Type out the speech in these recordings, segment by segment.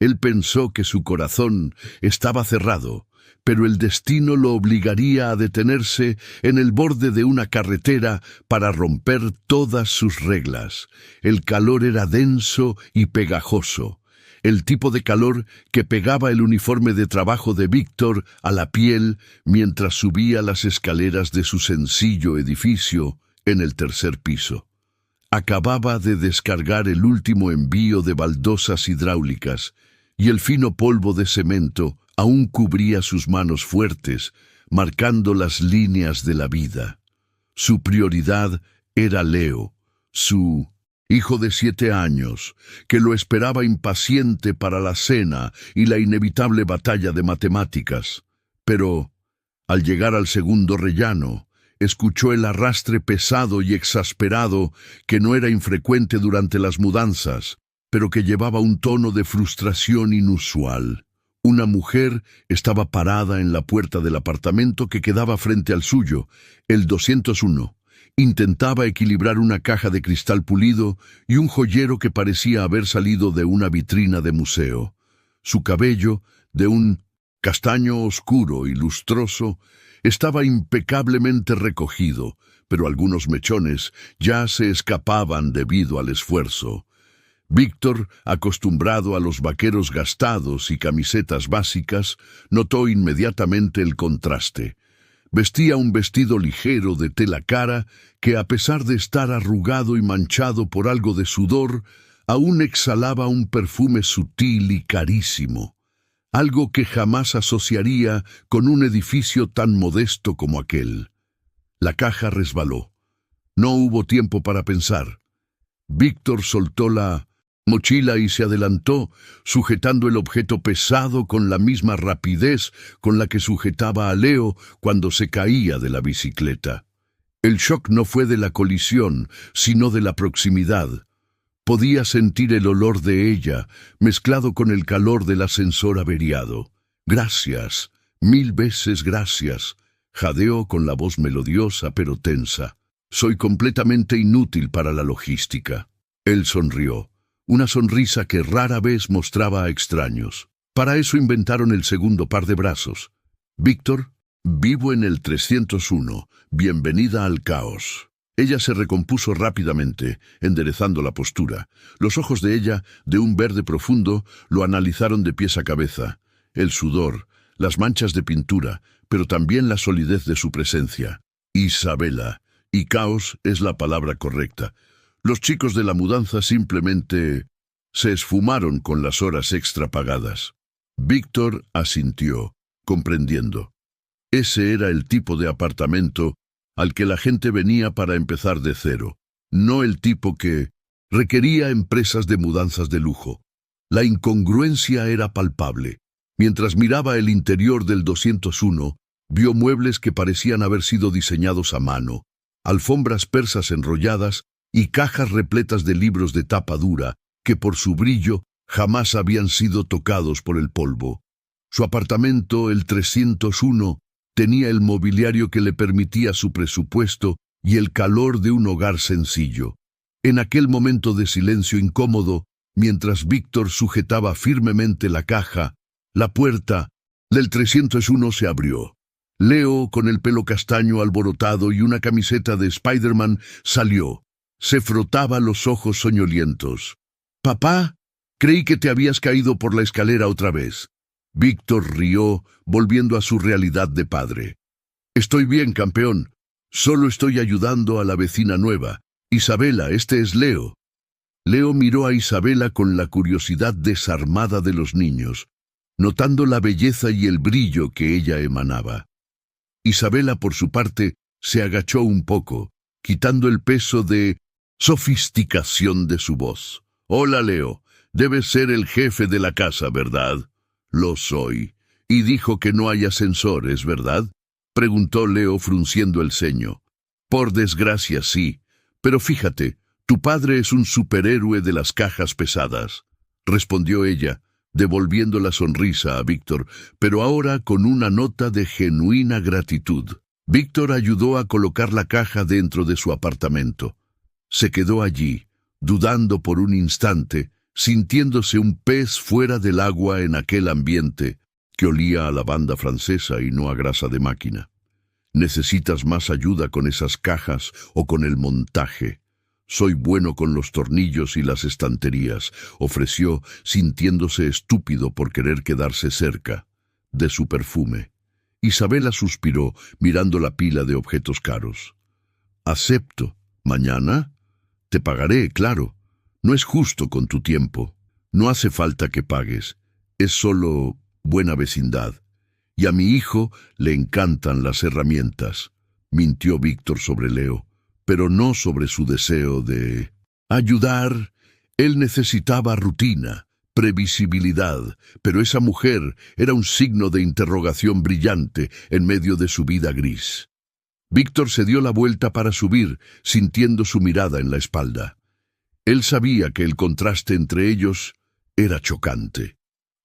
Él pensó que su corazón estaba cerrado, pero el destino lo obligaría a detenerse en el borde de una carretera para romper todas sus reglas. El calor era denso y pegajoso, el tipo de calor que pegaba el uniforme de trabajo de Víctor a la piel mientras subía las escaleras de su sencillo edificio en el tercer piso. Acababa de descargar el último envío de baldosas hidráulicas, y el fino polvo de cemento aún cubría sus manos fuertes, marcando las líneas de la vida. Su prioridad era Leo, su hijo de 7 años, que lo esperaba impaciente para la cena y la inevitable batalla de matemáticas. Pero, al llegar al segundo rellano, escuchó el arrastre pesado y exasperado que no era infrecuente durante las mudanzas, pero que llevaba un tono de frustración inusual. Una mujer estaba parada en la puerta del apartamento que quedaba frente al suyo, el 201. Intentaba equilibrar una caja de cristal pulido y un joyero que parecía haber salido de una vitrina de museo. Su cabello, de un castaño oscuro y lustroso, estaba impecablemente recogido, pero algunos mechones ya se escapaban debido al esfuerzo. Víctor, acostumbrado a los vaqueros gastados y camisetas básicas, notó inmediatamente el contraste. Vestía un vestido ligero de tela cara que, a pesar de estar arrugado y manchado por algo de sudor, aún exhalaba un perfume sutil y carísimo, algo que jamás asociaría con un edificio tan modesto como aquel. La caja resbaló. No hubo tiempo para pensar. Víctor soltó la mochila y se adelantó, sujetando el objeto pesado con la misma rapidez con la que sujetaba a Leo cuando se caía de la bicicleta. El shock no fue de la colisión, sino de la proximidad. Podía sentir el olor de ella, mezclado con el calor del ascensor averiado. «Gracias, 1000 veces gracias», jadeó con la voz melodiosa pero tensa. «Soy completamente inútil para la logística». Él sonrió. Una sonrisa que rara vez mostraba a extraños. Para eso inventaron el segundo par de brazos. «Víctor, vivo en el 301. Bienvenida al caos». Ella se recompuso rápidamente, enderezando la postura. Los ojos de ella, de un verde profundo, lo analizaron de pies a cabeza. El sudor, las manchas de pintura, pero también la solidez de su presencia. Isabela, y caos es la palabra correcta. Los chicos de la mudanza simplemente se esfumaron con las horas extra pagadas. Víctor asintió, comprendiendo. Ese era el tipo de apartamento al que la gente venía para empezar de cero, no el tipo que requería empresas de mudanzas de lujo. La incongruencia era palpable. Mientras miraba el interior del 201, vio muebles que parecían haber sido diseñados a mano, alfombras persas enrolladas y cajas repletas de libros de tapa dura que por su brillo jamás habían sido tocados por el polvo. Su apartamento, el 301, tenía el mobiliario que le permitía su presupuesto y el calor de un hogar sencillo. En aquel momento de silencio incómodo, mientras Víctor sujetaba firmemente la caja, la puerta del 301 se abrió. Leo, con el pelo castaño alborotado y una camiseta de Spider-Man, salió. Se frotaba los ojos soñolientos. «Papá, creí que te habías caído por la escalera otra vez». Víctor rió, volviendo a su realidad de padre. «Estoy bien, campeón. Solo estoy ayudando a la vecina nueva. Isabela, este es Leo». Leo miró a Isabela con la curiosidad desarmada de los niños, notando la belleza y el brillo que ella emanaba. Isabela, por su parte, se agachó un poco, quitando el peso de sofisticación de su voz. «Hola, Leo. Debes ser el jefe de la casa, ¿verdad?» «Lo soy. Y dijo que no hay ascensores, ¿verdad?», preguntó Leo frunciendo el ceño. «Por desgracia, sí. Pero fíjate, tu padre es un superhéroe de las cajas pesadas», respondió ella, devolviendo la sonrisa a Víctor, pero ahora con una nota de genuina gratitud. Víctor ayudó a colocar la caja dentro de su apartamento. Se quedó allí, dudando por un instante sintiéndose un pez fuera del agua en aquel ambiente que olía a lavanda francesa y no a grasa de máquina. Necesitas más ayuda con esas cajas o con el montaje. Soy bueno con los tornillos y las estanterías, ofreció, sintiéndose estúpido por querer quedarse cerca de su perfume. Isabela suspiró, mirando la pila de objetos caros. Acepto. ¿Mañana? Te pagaré, claro. No es justo con tu tiempo. No hace falta que pagues. Es solo buena vecindad. Y a mi hijo le encantan las herramientas, mintió Víctor sobre Leo, pero no sobre su deseo de ayudar. Él necesitaba rutina, previsibilidad, pero esa mujer era un signo de interrogación brillante en medio de su vida gris. Víctor se dio la vuelta para subir, sintiendo su mirada en la espalda. Él sabía que el contraste entre ellos era chocante.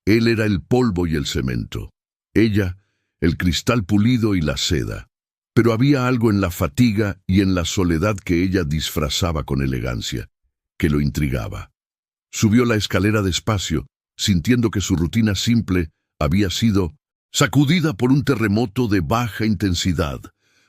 Él era el polvo y el cemento. Ella, el cristal pulido y la seda. Pero había algo en la fatiga y en la soledad que ella disfrazaba con elegancia, que lo intrigaba. Subió la escalera despacio, sintiendo que su rutina simple había sido sacudida por un terremoto de baja intensidad.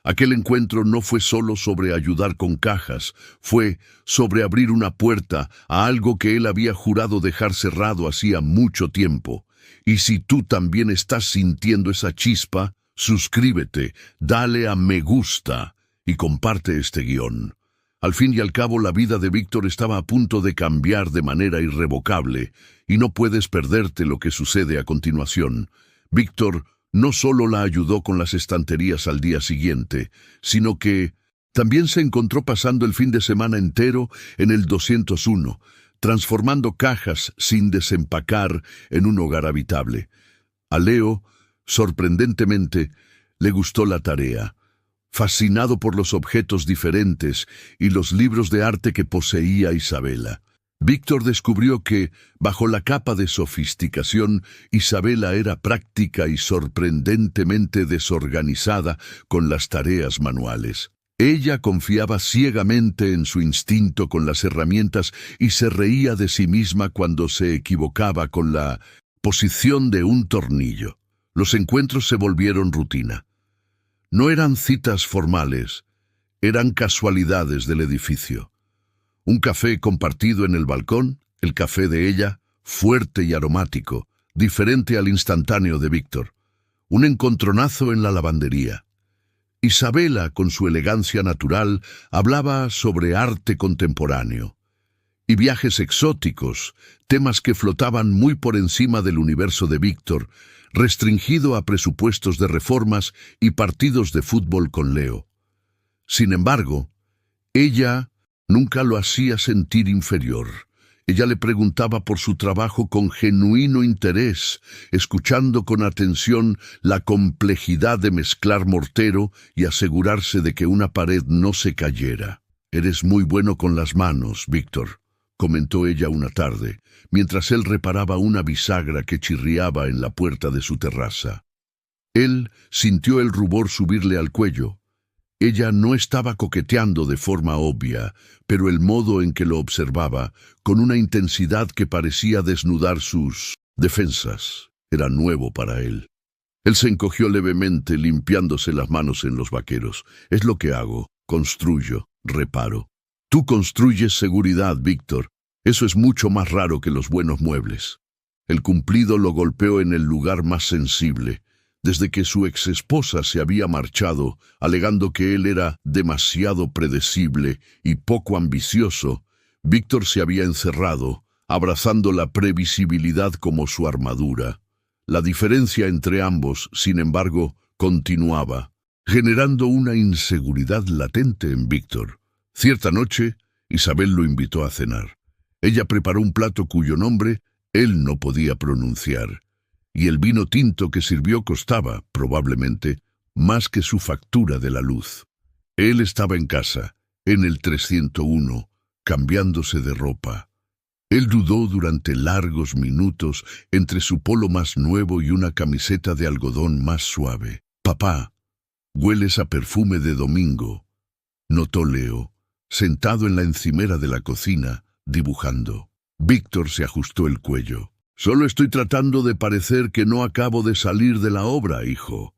Aquel encuentro no fue solo sobre ayudar con cajas, fue sobre abrir una puerta a algo que él había jurado dejar cerrado hacía mucho tiempo. Y si tú también estás sintiendo esa chispa, suscríbete, dale a me gusta y comparte este guión. Al fin y al cabo, la vida de Víctor estaba a punto de cambiar de manera irrevocable, y no puedes perderte lo que sucede a continuación. Víctor no solo la ayudó con las estanterías al día siguiente, sino que también se encontró pasando el fin de semana entero en el 201, transformando cajas sin desempacar en un hogar habitable. A Leo, sorprendentemente, le gustó la tarea. Fascinado por los objetos diferentes y los libros de arte que poseía Isabela, Víctor descubrió que, bajo la capa de sofisticación, Isabela era práctica y sorprendentemente desorganizada con las tareas manuales. Ella confiaba ciegamente en su instinto con las herramientas y se reía de sí misma cuando se equivocaba con la posición de un tornillo. Los encuentros se volvieron rutina. No eran citas formales, eran casualidades del edificio. Un café compartido en el balcón, el café de ella, fuerte y aromático, diferente al instantáneo de Víctor. Un encontronazo en la lavandería. Isabela, con su elegancia natural, hablaba sobre arte contemporáneo. Y viajes exóticos, temas que flotaban muy por encima del universo de Víctor, restringido a presupuestos de reformas y partidos de fútbol con Leo. Sin embargo, ella nunca lo hacía sentir inferior. Ella le preguntaba por su trabajo con genuino interés, escuchando con atención la complejidad de mezclar mortero y asegurarse de que una pared no se cayera. «Eres muy bueno con las manos, Víctor», comentó ella una tarde, mientras él reparaba una bisagra que chirriaba en la puerta de su terraza. Él sintió el rubor subirle al cuello. Ella no estaba coqueteando de forma obvia, pero el modo en que lo observaba, con una intensidad que parecía desnudar sus defensas, era nuevo para él. Él se encogió levemente, limpiándose las manos en los vaqueros. «Es lo que hago, construyo, reparo». «Tú construyes seguridad, Víctor. Eso es mucho más raro que los buenos muebles». El cumplido lo golpeó en el lugar más sensible. Desde que su exesposa se había marchado, alegando que él era demasiado predecible y poco ambicioso, Víctor se había encerrado, abrazando la previsibilidad como su armadura. La diferencia entre ambos, sin embargo, continuaba, generando una inseguridad latente en Víctor. Cierta noche, Isabel lo invitó a cenar. Ella preparó un plato cuyo nombre él no podía pronunciar, y el vino tinto que sirvió costaba, probablemente, más que su factura de la luz. Él estaba en casa, en el 301, cambiándose de ropa. Él dudó durante largos minutos entre su polo más nuevo y una camiseta de algodón más suave. «Papá, hueles a perfume de domingo», notó Leo, sentado en la encimera de la cocina, dibujando. Víctor se ajustó el cuello. Solo estoy tratando de parecer que no acabo de salir de la obra, hijo.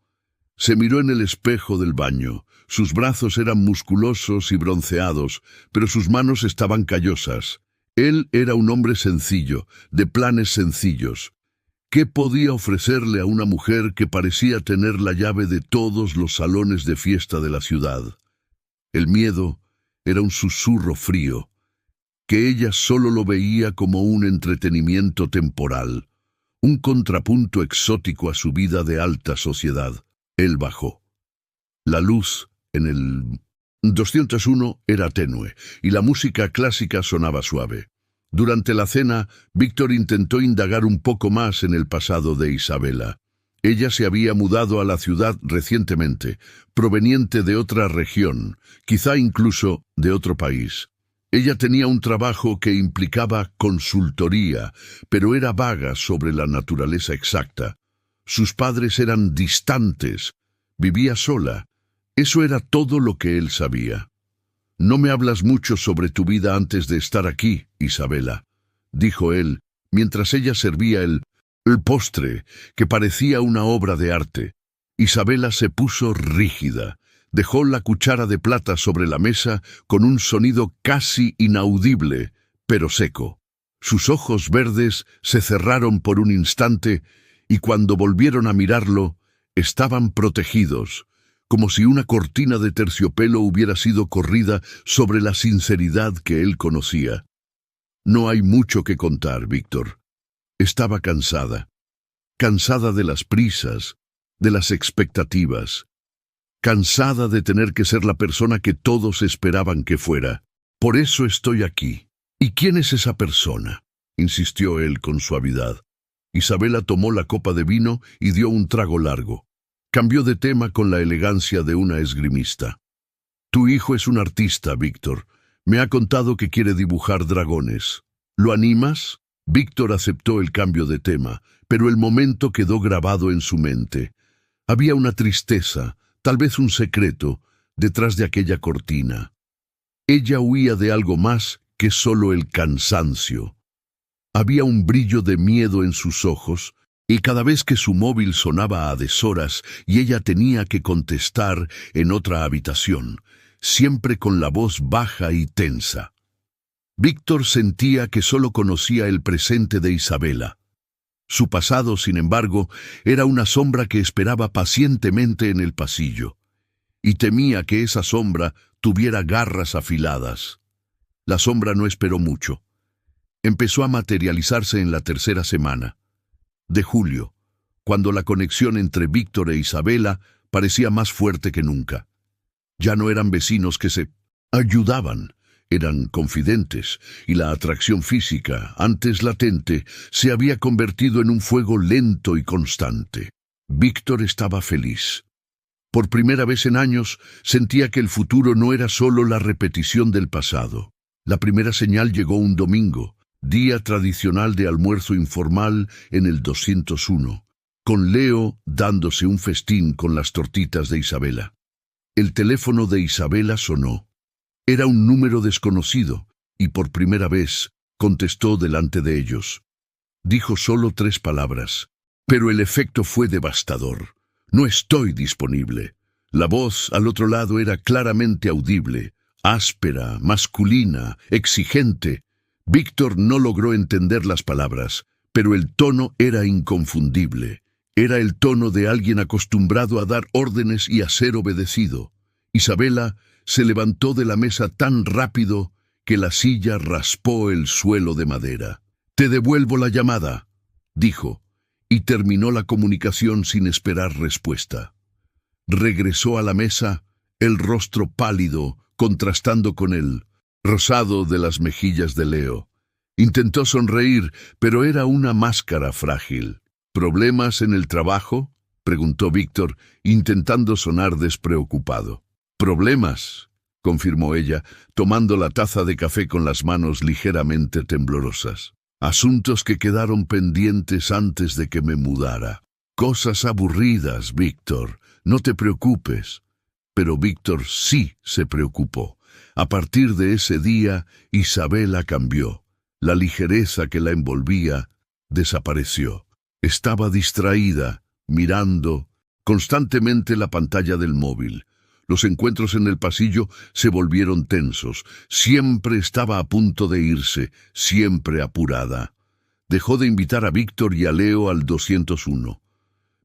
Se miró en el espejo del baño. Sus brazos eran musculosos y bronceados, pero sus manos estaban callosas. Él era un hombre sencillo, de planes sencillos. ¿Qué podía ofrecerle a una mujer que parecía tener la llave de todos los salones de fiesta de la ciudad? El miedo era un susurro frío, que ella solo lo veía como un entretenimiento temporal, un contrapunto exótico a su vida de alta sociedad. Él bajó. La luz en el 201 era tenue y la música clásica sonaba suave. Durante la cena, Víctor intentó indagar un poco más en el pasado de Isabela. Ella se había mudado a la ciudad recientemente, proveniente de otra región, quizá incluso de otro país. Ella tenía un trabajo que implicaba consultoría, pero era vaga sobre la naturaleza exacta. Sus padres eran distantes. Vivía sola. Eso era todo lo que él sabía. «No me hablas mucho sobre tu vida antes de estar aquí, Isabela», dijo él, mientras ella servía el postre, que parecía una obra de arte. Isabela se puso rígida. Dejó la cuchara de plata sobre la mesa con un sonido casi inaudible, pero seco. Sus ojos verdes se cerraron por un instante y cuando volvieron a mirarlo, estaban protegidos, como si una cortina de terciopelo hubiera sido corrida sobre la sinceridad que él conocía. «No hay mucho que contar, Víctor». Estaba cansada. Cansada de las prisas, de las expectativas. Cansada de tener que ser la persona que todos esperaban que fuera. «Por eso estoy aquí». «¿Y quién es esa persona?», insistió él con suavidad. Isabela tomó la copa de vino y dio un trago largo. Cambió de tema con la elegancia de una esgrimista. «Tu hijo es un artista, Víctor. Me ha contado que quiere dibujar dragones. ¿Lo animas?». Víctor aceptó el cambio de tema, pero el momento quedó grabado en su mente. Había una tristeza, tal vez un secreto, detrás de aquella cortina. Ella huía de algo más que solo el cansancio. Había un brillo de miedo en sus ojos, y cada vez que su móvil sonaba a deshoras y ella tenía que contestar en otra habitación, siempre con la voz baja y tensa. Víctor sentía que solo conocía el presente de Isabela. Su pasado, sin embargo, era una sombra que esperaba pacientemente en el pasillo, y temía que esa sombra tuviera garras afiladas. La sombra no esperó mucho. Empezó a materializarse en la tercera semana de julio, cuando la conexión entre Víctor e Isabela parecía más fuerte que nunca. Ya no eran vecinos que se ayudaban, eran confidentes, y la atracción física, antes latente, se había convertido en un fuego lento y constante. Víctor estaba feliz. Por primera vez en años, sentía que el futuro no era solo la repetición del pasado. La primera señal llegó un domingo, día tradicional de almuerzo informal en el 201, con Leo dándose un festín con las tortitas de Isabela. El teléfono de Isabela sonó. Era un número desconocido, y por primera vez contestó delante de ellos. Dijo solo 3 palabras, pero el efecto fue devastador. «No estoy disponible». La voz al otro lado era claramente audible, áspera, masculina, exigente. Víctor no logró entender las palabras, pero el tono era inconfundible. Era el tono de alguien acostumbrado a dar órdenes y a ser obedecido. Isabela se levantó de la mesa tan rápido que la silla raspó el suelo de madera. «Te devuelvo la llamada», dijo, y terminó la comunicación sin esperar respuesta. Regresó a la mesa, el rostro pálido, contrastando con el rosado de las mejillas de Leo. Intentó sonreír, pero era una máscara frágil. «¿Problemas en el trabajo?», preguntó Víctor, intentando sonar despreocupado. «¿Problemas?», confirmó ella, tomando la taza de café con las manos ligeramente temblorosas. «Asuntos que quedaron pendientes antes de que me mudara. Cosas aburridas, Víctor. No te preocupes». Pero Víctor sí se preocupó. A partir de ese día, Isabela cambió. La ligereza que la envolvía desapareció. Estaba distraída, mirando constantemente la pantalla del móvil. Los encuentros en el pasillo se volvieron tensos. Siempre estaba a punto de irse, siempre apurada. Dejó de invitar a Víctor y a Leo al 201.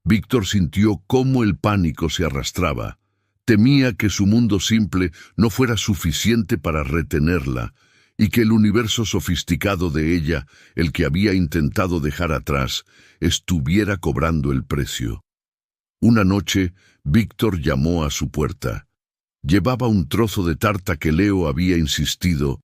Víctor sintió cómo el pánico se arrastraba. Temía que su mundo simple no fuera suficiente para retenerla y que el universo sofisticado de ella, el que había intentado dejar atrás, estuviera cobrando el precio. Una noche, Víctor llamó a su puerta. Llevaba un trozo de tarta que Leo había insistido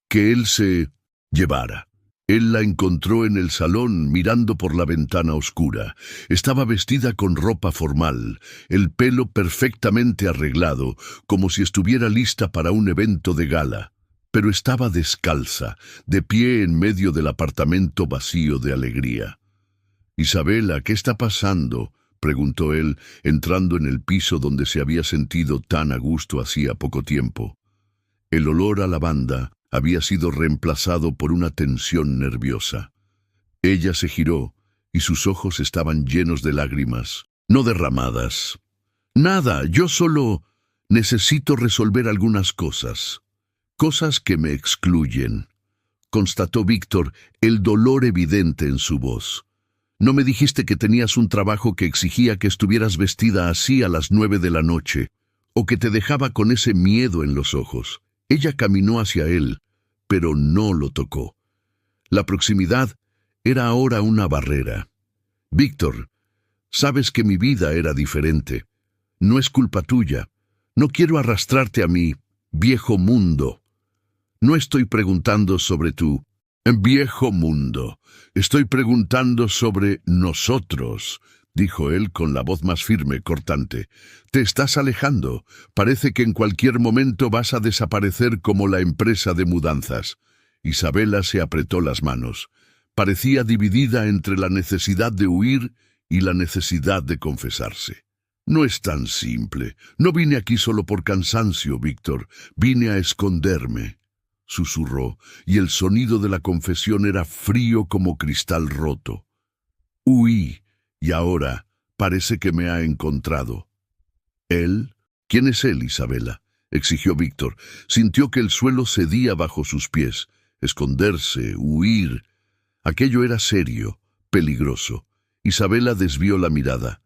que él se llevara. Él la encontró en el salón mirando por la ventana oscura. Estaba vestida con ropa formal, el pelo perfectamente arreglado, como si estuviera lista para un evento de gala. Pero estaba descalza, de pie en medio del apartamento vacío de alegría. «Isabela, ¿qué está pasando?», preguntó él, entrando en el piso donde se había sentido tan a gusto hacía poco tiempo. El olor a lavanda había sido reemplazado por una tensión nerviosa. Ella se giró y sus ojos estaban llenos de lágrimas, no derramadas. «Nada, yo solo necesito resolver algunas cosas. Cosas que me excluyen», constató Víctor, el dolor evidente en su voz. «No me dijiste que tenías un trabajo que exigía que estuvieras vestida así a las 9 de la noche, o que te dejaba con ese miedo en los ojos». Ella caminó hacia él, pero no lo tocó. La proximidad era ahora una barrera. «Víctor, sabes que mi vida era diferente. No es culpa tuya. No quiero arrastrarte a mi viejo mundo. No estoy preguntando sobre tu viejo mundo. Estoy preguntando sobre nosotros», dijo él con la voz más firme, cortante. «Te estás alejando. Parece que en cualquier momento vas a desaparecer como la empresa de mudanzas». Isabela se apretó las manos. Parecía dividida entre la necesidad de huir y la necesidad de confesarse. «No es tan simple. No vine aquí solo por cansancio, Víctor. Vine a esconderme», susurró, y el sonido de la confesión era frío como cristal roto. «Huí. Y ahora parece que me ha encontrado». «¿Él? ¿Quién es él, Isabela?», exigió Víctor. Sintió que el suelo cedía bajo sus pies. Esconderse, huir. Aquello era serio, peligroso. Isabela desvió la mirada.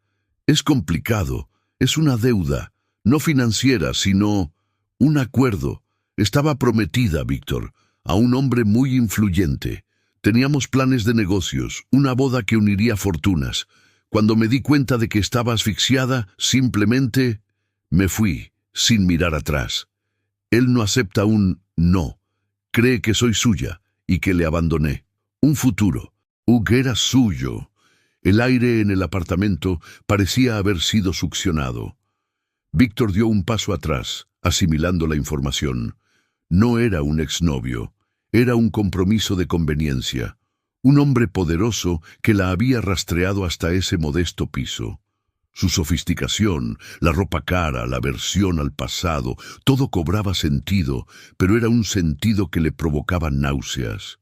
«Es complicado. Es una deuda. No financiera, sino un acuerdo. Estaba prometida, Víctor, a un hombre muy influyente. Teníamos planes de negocios, una boda que uniría fortunas. Cuando me di cuenta de que estaba asfixiada, simplemente me fui, sin mirar atrás. Él no acepta un no. Cree que soy suya y que le abandoné. Un futuro. Que era suyo». El aire en el apartamento parecía haber sido succionado. Víctor dio un paso atrás, asimilando la información. No era un exnovio. Era un compromiso de conveniencia. Un hombre poderoso que la había rastreado hasta ese modesto piso. Su sofisticación, la ropa cara, la aversión al pasado, todo cobraba sentido, pero era un sentido que le provocaba náuseas.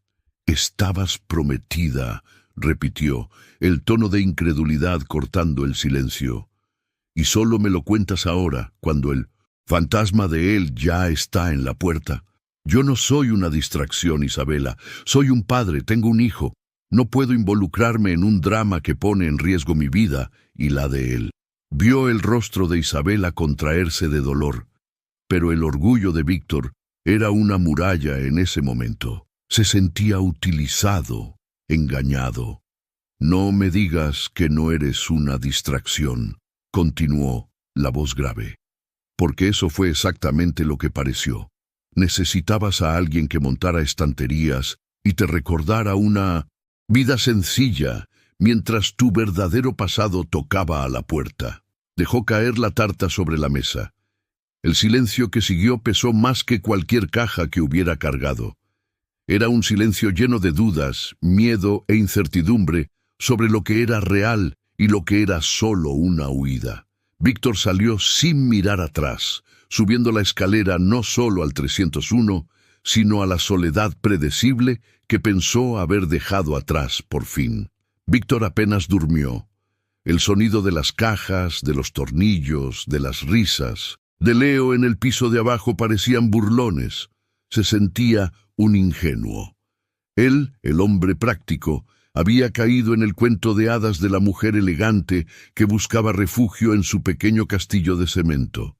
«Estabas prometida», repitió, el tono de incredulidad cortando el silencio. «Y solo me lo cuentas ahora, cuando el fantasma de él ya está en la puerta». «Yo no soy una distracción, Isabela. Soy un padre, tengo un hijo. No puedo involucrarme en un drama que pone en riesgo mi vida y la de él». Vio el rostro de Isabela contraerse de dolor, pero el orgullo de Víctor era una muralla en ese momento. Se sentía utilizado, engañado. «No me digas que no eres una distracción», continuó la voz grave, porque eso fue exactamente lo que pareció. Necesitabas a alguien que montara estanterías y te recordara una vida sencilla mientras tu verdadero pasado tocaba a la puerta. Dejó caer la tarta sobre la mesa. El silencio que siguió pesó más que cualquier caja que hubiera cargado. Era un silencio lleno de dudas, miedo e incertidumbre sobre lo que era real y lo que era solo una huida. Víctor salió sin mirar atrás, subiendo la escalera no solo al 301, sino a la soledad predecible que pensó haber dejado atrás por fin. Víctor apenas durmió. El sonido de las cajas, de los tornillos, de las risas, de Leo en el piso de abajo parecían burlones. Se sentía un ingenuo. Él, el hombre práctico, había caído en el cuento de hadas de la mujer elegante que buscaba refugio en su pequeño castillo de cemento.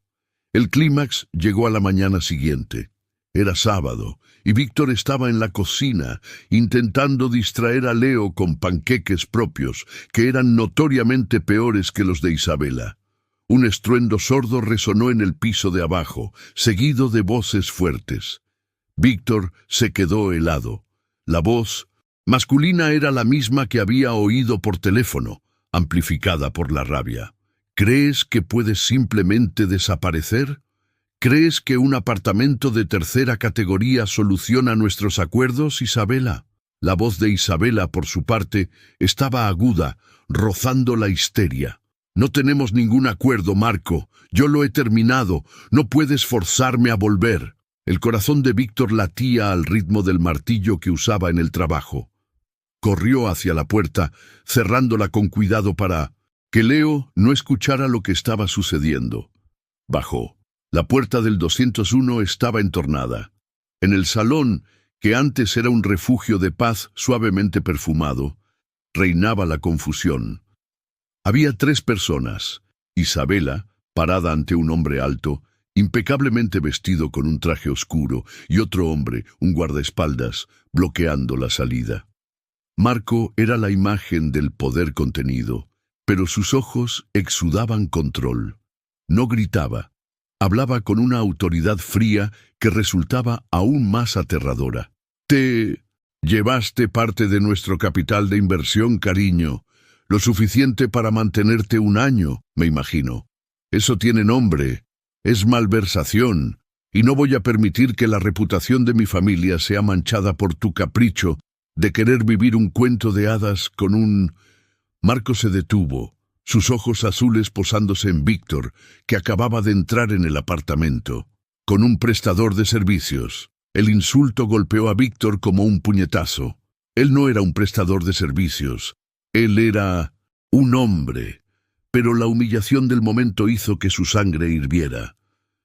El clímax llegó a la mañana siguiente. Era sábado, y Víctor estaba en la cocina, intentando distraer a Leo con panqueques propios, que eran notoriamente peores que los de Isabela. Un estruendo sordo resonó en el piso de abajo, seguido de voces fuertes. Víctor se quedó helado. La voz masculina era la misma que había oído por teléfono, amplificada por la rabia. ¿Crees que puedes simplemente desaparecer? ¿Crees que un apartamento de tercera categoría soluciona nuestros acuerdos, Isabela? La voz de Isabela, por su parte, estaba aguda, rozando la histeria. No tenemos ningún acuerdo, Marco. Yo lo he terminado. No puedes forzarme a volver. El corazón de Víctor latía al ritmo del martillo que usaba en el trabajo. Corrió hacia la puerta, cerrándola con cuidado para que Leo no escuchara lo que estaba sucediendo. Bajó. La puerta del 201 estaba entornada. En el salón, que antes era un refugio de paz suavemente perfumado, reinaba la confusión. Había 3 personas. Isabela, parada ante un hombre alto, impecablemente vestido con un traje oscuro, y otro hombre, un guardaespaldas, bloqueando la salida. Marco era la imagen del poder contenido, pero sus ojos exudaban control. No gritaba. Hablaba con una autoridad fría que resultaba aún más aterradora. «Te llevaste parte de nuestro capital de inversión, cariño. Lo suficiente para mantenerte 1 año, me imagino. Eso tiene nombre. Es malversación. Y no voy a permitir que la reputación de mi familia sea manchada por tu capricho de querer vivir un cuento de hadas con un...» Marco se detuvo, sus ojos azules posándose en Víctor, que acababa de entrar en el apartamento. «Con un prestador de servicios». El insulto golpeó a Víctor como un puñetazo. Él no era un prestador de servicios. Él era un hombre. Pero la humillación del momento hizo que su sangre hirviera.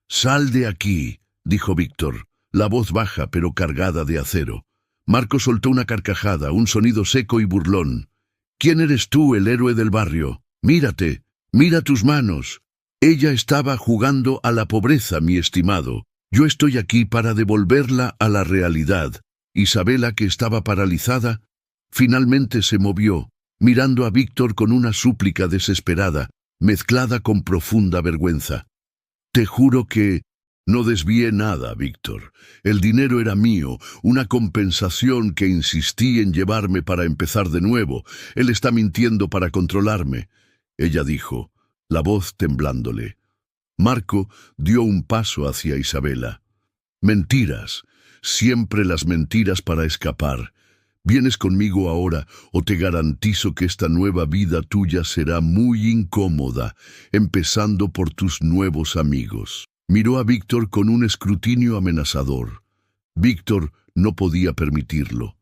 «Sal de aquí», dijo Víctor, la voz baja pero cargada de acero. Marco soltó una carcajada, un sonido seco y burlón. «¿Quién eres tú, el héroe del barrio? Mírate, mira tus manos». Ella estaba jugando a la pobreza, mi estimado. Yo estoy aquí para devolverla a la realidad. Isabela, que estaba paralizada, finalmente se movió, mirando a Víctor con una súplica desesperada, mezclada con profunda vergüenza. «Te juro que no desvié nada, Víctor. El dinero era mío, una compensación que insistí en llevarme para empezar de nuevo. Él está mintiendo para controlarme», ella dijo, la voz temblándole. Marco dio un paso hacia Isabela. «Mentiras, siempre las mentiras para escapar. Vienes conmigo ahora o te garantizo que esta nueva vida tuya será muy incómoda, empezando por tus nuevos amigos». Miró a Víctor con un escrutinio amenazador. Víctor no podía permitirlo.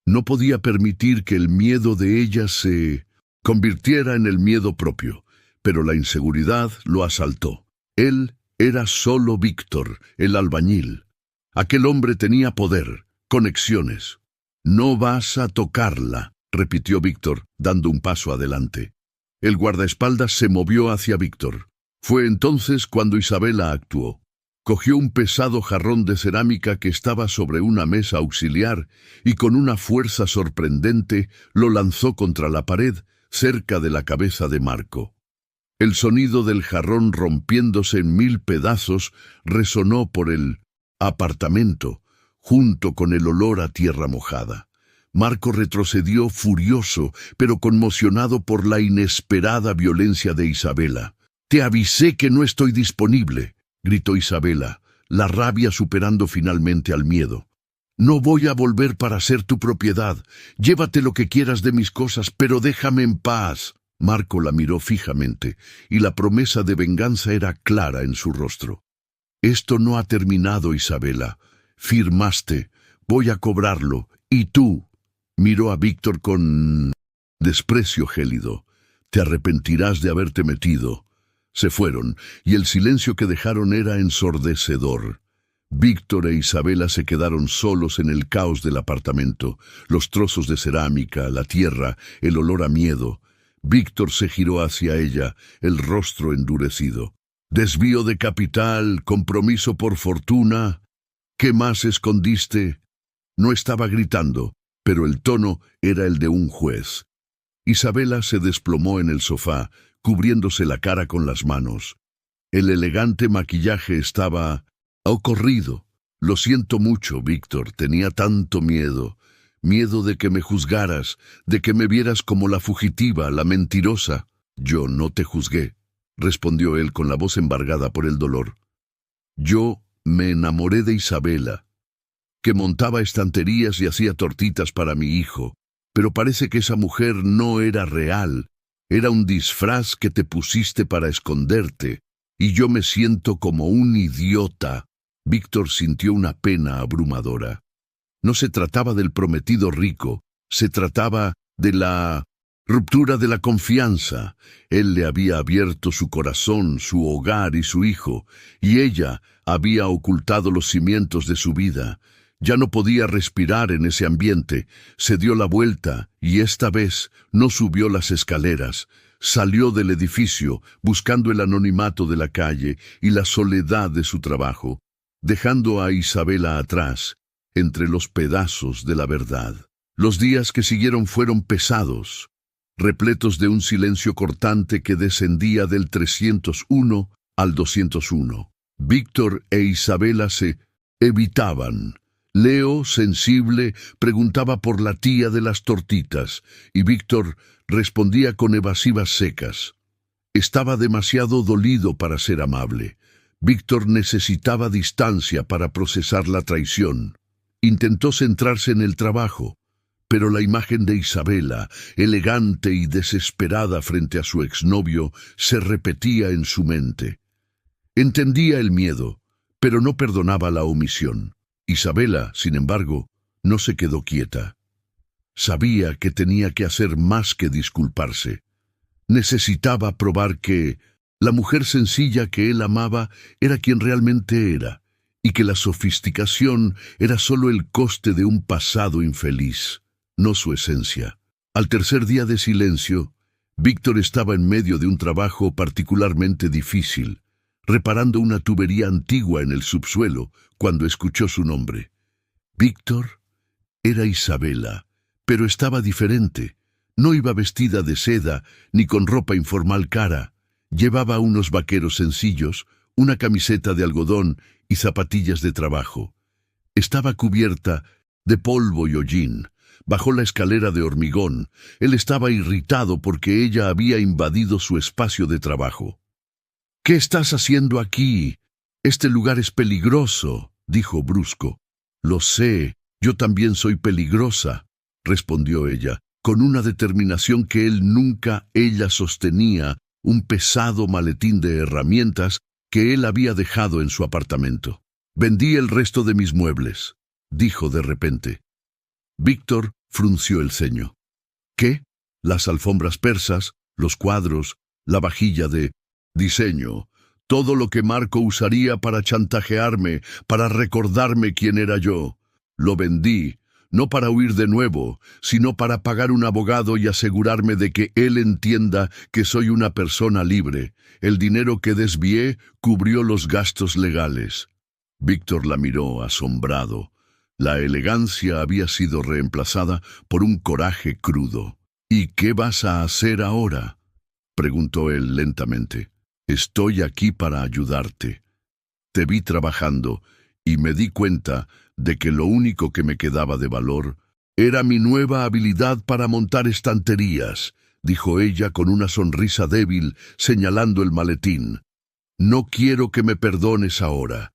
No podía permitir que el miedo de ella se convirtiera en el miedo propio, pero la inseguridad lo asaltó. Él era solo Víctor, el albañil. Aquel hombre tenía poder, conexiones. «No vas a tocarla», repitió Víctor, dando un paso adelante. El guardaespaldas se movió hacia Víctor. Fue entonces cuando Isabela actuó. Cogió un pesado jarrón de cerámica que estaba sobre una mesa auxiliar y con una fuerza sorprendente lo lanzó contra la pared, cerca de la cabeza de Marco. El sonido del jarrón rompiéndose en 1000 pedazos resonó por el apartamento, junto con el olor a tierra mojada. Marco retrocedió furioso, pero conmocionado por la inesperada violencia de Isabela. «Te avisé que no estoy disponible», gritó Isabela, la rabia superando finalmente al miedo. «No voy a volver para ser tu propiedad. Llévate lo que quieras de mis cosas, pero déjame en paz». Marco la miró fijamente, y la promesa de venganza era clara en su rostro. «Esto no ha terminado, Isabela. Firmaste. Voy a cobrarlo. ¿Y tú? Miró a Víctor con desprecio gélido. Te arrepentirás de haberte metido. Se fueron, y el silencio que dejaron era ensordecedor. Víctor e Isabela se quedaron solos en el caos del apartamento, los trozos de cerámica, la tierra, el olor a miedo. Víctor se giró hacia ella, el rostro endurecido. Desvío de capital, compromiso por fortuna. ¿Qué más escondiste? No estaba gritando, pero el tono era el de un juez. Isabela se desplomó en el sofá, cubriéndose la cara con las manos. El elegante maquillaje estaba ocurrido. Lo siento mucho, Víctor, tenía tanto miedo. Miedo de que me juzgaras, de que me vieras como la fugitiva, la mentirosa. Yo no te juzgué, respondió él con la voz embargada por el dolor. Yo me enamoré de Isabela, que montaba estanterías y hacía tortitas para mi hijo, pero parece que esa mujer no era real. Era un disfraz que te pusiste para esconderte, y yo me siento como un idiota. Víctor sintió una pena abrumadora. No se trataba del prometido rico, se trataba de la ruptura de la confianza. Él le había abierto su corazón, su hogar y su hijo, y ella había ocultado los cimientos de su vida. Ya no podía respirar en ese ambiente. Se dio la vuelta y esta vez no subió las escaleras. Salió del edificio buscando el anonimato de la calle y la soledad de su trabajo, dejando a Isabela atrás, entre los pedazos de la verdad. Los días que siguieron fueron pesados, repletos de un silencio cortante que descendía del 301 al 201. Víctor e Isabela se evitaban. Leo, sensible, preguntaba por la tía de las tortitas, y Víctor respondía con evasivas secas. Estaba demasiado dolido para ser amable. Víctor necesitaba distancia para procesar la traición. Intentó centrarse en el trabajo, pero la imagen de Isabela, elegante y desesperada frente a su exnovio, se repetía en su mente. Entendía el miedo, pero no perdonaba la omisión. Isabela, sin embargo, no se quedó quieta. Sabía que tenía que hacer más que disculparse. Necesitaba probar que la mujer sencilla que él amaba era quien realmente era, y que la sofisticación era solo el coste de un pasado infeliz, no su esencia. Al tercer día de silencio, Víctor estaba en medio de un trabajo particularmente difícil, reparando una tubería antigua en el subsuelo, cuando escuchó su nombre. Víctor era Isabela, pero estaba diferente. No iba vestida de seda, ni con ropa informal cara. Llevaba unos vaqueros sencillos, una camiseta de algodón y zapatillas de trabajo. Estaba cubierta de polvo y hollín. Bajó la escalera de hormigón. Él estaba irritado porque ella había invadido su espacio de trabajo. «¿Qué estás haciendo aquí? Este lugar es peligroso», dijo brusco. «Lo sé, yo también soy peligrosa», respondió ella, con una determinación que ella sostenía, un pesado maletín de herramientas que él había dejado en su apartamento. «Vendí el resto de mis muebles», dijo de repente. Víctor frunció el ceño. «¿Qué? Las alfombras persas, los cuadros, la vajilla de diseño, todo lo que Marco usaría para chantajearme, para recordarme quién era yo. Lo vendí, no para huir de nuevo, sino para pagar un abogado y asegurarme de que él entienda que soy una persona libre. El dinero que desvié cubrió los gastos legales». Víctor la miró asombrado. La elegancia había sido reemplazada por un coraje crudo. «¿Y qué vas a hacer ahora?», preguntó él lentamente. «Estoy aquí para ayudarte. Te vi trabajando y me di cuenta de que lo único que me quedaba de valor era mi nueva habilidad para montar estanterías», dijo ella con una sonrisa débil, señalando el maletín. «No quiero que me perdones ahora.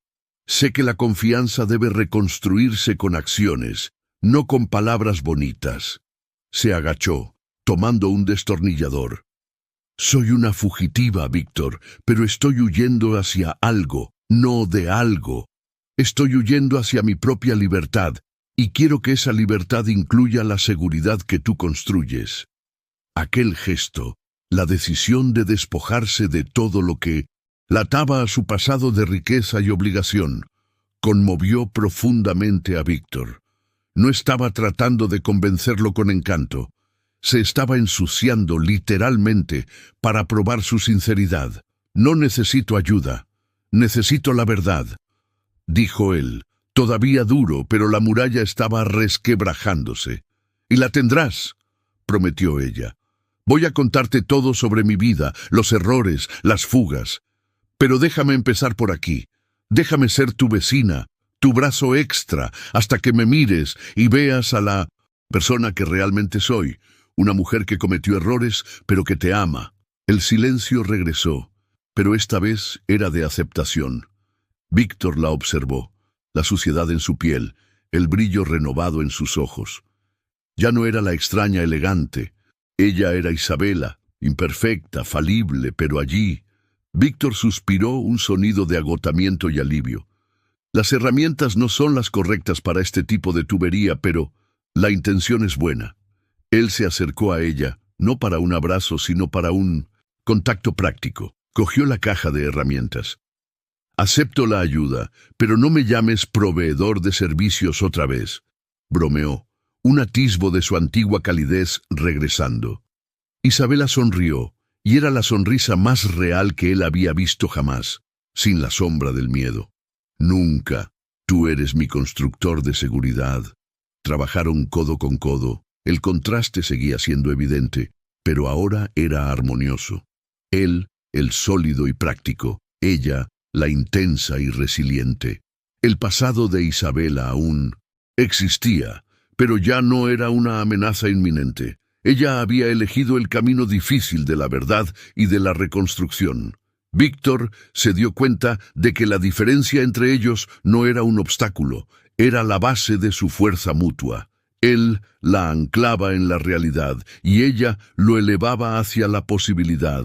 Sé que la confianza debe reconstruirse con acciones, no con palabras bonitas». Se agachó, tomando un destornillador. «Soy una fugitiva, Víctor, pero estoy huyendo hacia algo, no de algo. Estoy huyendo hacia mi propia libertad, y quiero que esa libertad incluya la seguridad que tú construyes. Aquel gesto, la decisión de despojarse de todo lo que la ataba a su pasado de riqueza y obligación, conmovió profundamente a Víctor. No estaba tratando de convencerlo con encanto. Se estaba ensuciando literalmente para probar su sinceridad. «No necesito ayuda. Necesito la verdad», dijo él, todavía duro, pero la muralla estaba resquebrajándose. «Y la tendrás», prometió ella. «Voy a contarte todo sobre mi vida, los errores, las fugas. Pero déjame empezar por aquí. Déjame ser tu vecina, tu brazo extra, hasta que me mires y veas a la persona que realmente soy, una mujer que cometió errores, pero que te ama». El silencio regresó, pero esta vez era de aceptación. Víctor la observó, la suciedad en su piel, el brillo renovado en sus ojos. Ya no era la extraña elegante. Ella era Isabela, imperfecta, falible, pero allí. Víctor suspiró un sonido de agotamiento y alivio. Las herramientas no son las correctas para este tipo de tubería, pero la intención es buena. Él se acercó a ella, no para un abrazo, sino para un contacto práctico. Cogió la caja de herramientas. «Acepto la ayuda, pero no me llames proveedor de servicios otra vez», bromeó, un atisbo de su antigua calidez regresando. Isabela sonrió, y era la sonrisa más real que él había visto jamás, sin la sombra del miedo. «Nunca. Tú eres mi constructor de seguridad». Trabajaron codo con codo. El contraste seguía siendo evidente, pero ahora era armonioso. Él, el sólido y práctico; ella, la intensa y resiliente. El pasado de Isabela aún existía, pero ya no era una amenaza inminente. Ella había elegido el camino difícil de la verdad y de la reconstrucción. Víctor se dio cuenta de que la diferencia entre ellos no era un obstáculo, era la base de su fuerza mutua. Él la anclaba en la realidad y ella lo elevaba hacia la posibilidad.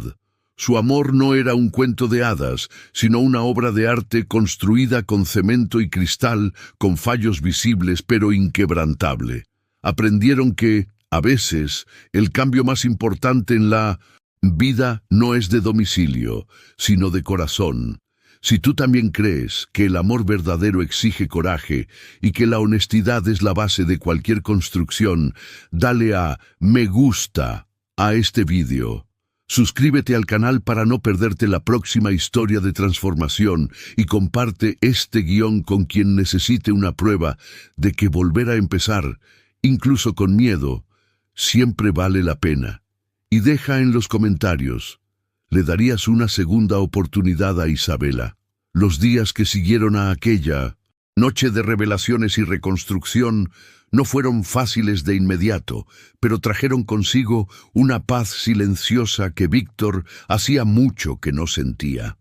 Su amor no era un cuento de hadas, sino una obra de arte construida con cemento y cristal, con fallos visibles pero inquebrantable. Aprendieron que, a veces, el cambio más importante en la vida no es de domicilio, sino de corazón. Si tú también crees que el amor verdadero exige coraje y que la honestidad es la base de cualquier construcción, dale a me gusta a este vídeo. Suscríbete al canal para no perderte la próxima historia de transformación y comparte este guión con quien necesite una prueba de que volver a empezar, incluso con miedo, siempre vale la pena. Y deja en los comentarios, ¿le darías una segunda oportunidad a Isabela? Los días que siguieron a aquella noche de revelaciones y reconstrucción no fueron fáciles de inmediato, pero trajeron consigo una paz silenciosa que Víctor hacía mucho que no sentía.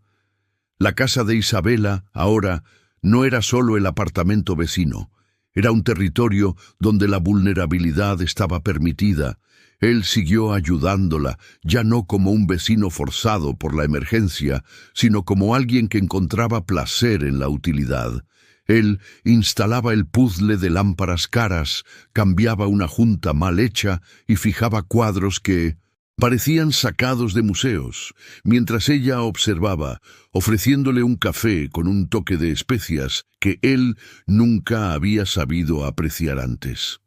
La casa de Isabela, ahora, no era solo el apartamento vecino. Era un territorio donde la vulnerabilidad estaba permitida. Él siguió ayudándola, ya no como un vecino forzado por la emergencia, sino como alguien que encontraba placer en la utilidad. Él instalaba el puzzle de lámparas caras, cambiaba una junta mal hecha y fijaba cuadros que parecían sacados de museos, mientras ella observaba, ofreciéndole un café con un toque de especias que él nunca había sabido apreciar antes.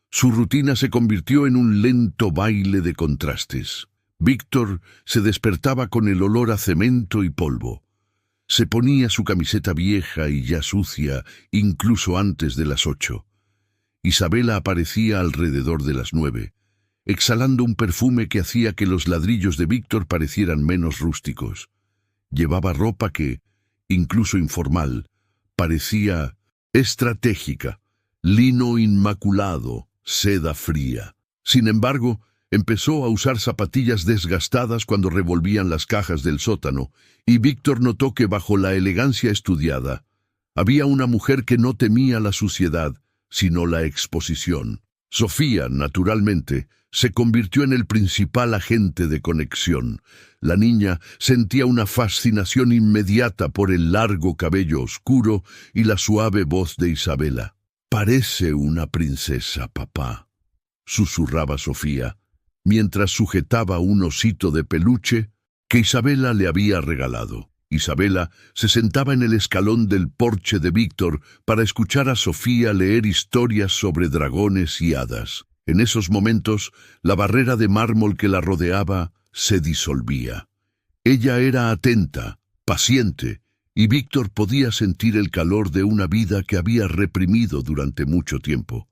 Su rutina se convirtió en un lento baile de contrastes. Víctor se despertaba con el olor a cemento y polvo. Se ponía su camiseta vieja y ya sucia, incluso antes de las 8. Isabela aparecía alrededor de las 9, exhalando un perfume que hacía que los ladrillos de Víctor parecieran menos rústicos. Llevaba ropa que, incluso informal, parecía estratégica, lino inmaculado, seda fría. Sin embargo, empezó a usar zapatillas desgastadas cuando revolvían las cajas del sótano, y Víctor notó que bajo la elegancia estudiada había una mujer que no temía la suciedad, sino la exposición. Sofía, naturalmente, se convirtió en el principal agente de conexión. La niña sentía una fascinación inmediata por el largo cabello oscuro y la suave voz de Isabela. «Parece una princesa, papá», susurraba Sofía, mientras sujetaba un osito de peluche que Isabela le había regalado. Isabela se sentaba en el escalón del porche de Víctor para escuchar a Sofía leer historias sobre dragones y hadas. En esos momentos, la barrera de mármol que la rodeaba se disolvía. Ella era atenta, paciente, y Víctor podía sentir el calor de una vida que había reprimido durante mucho tiempo.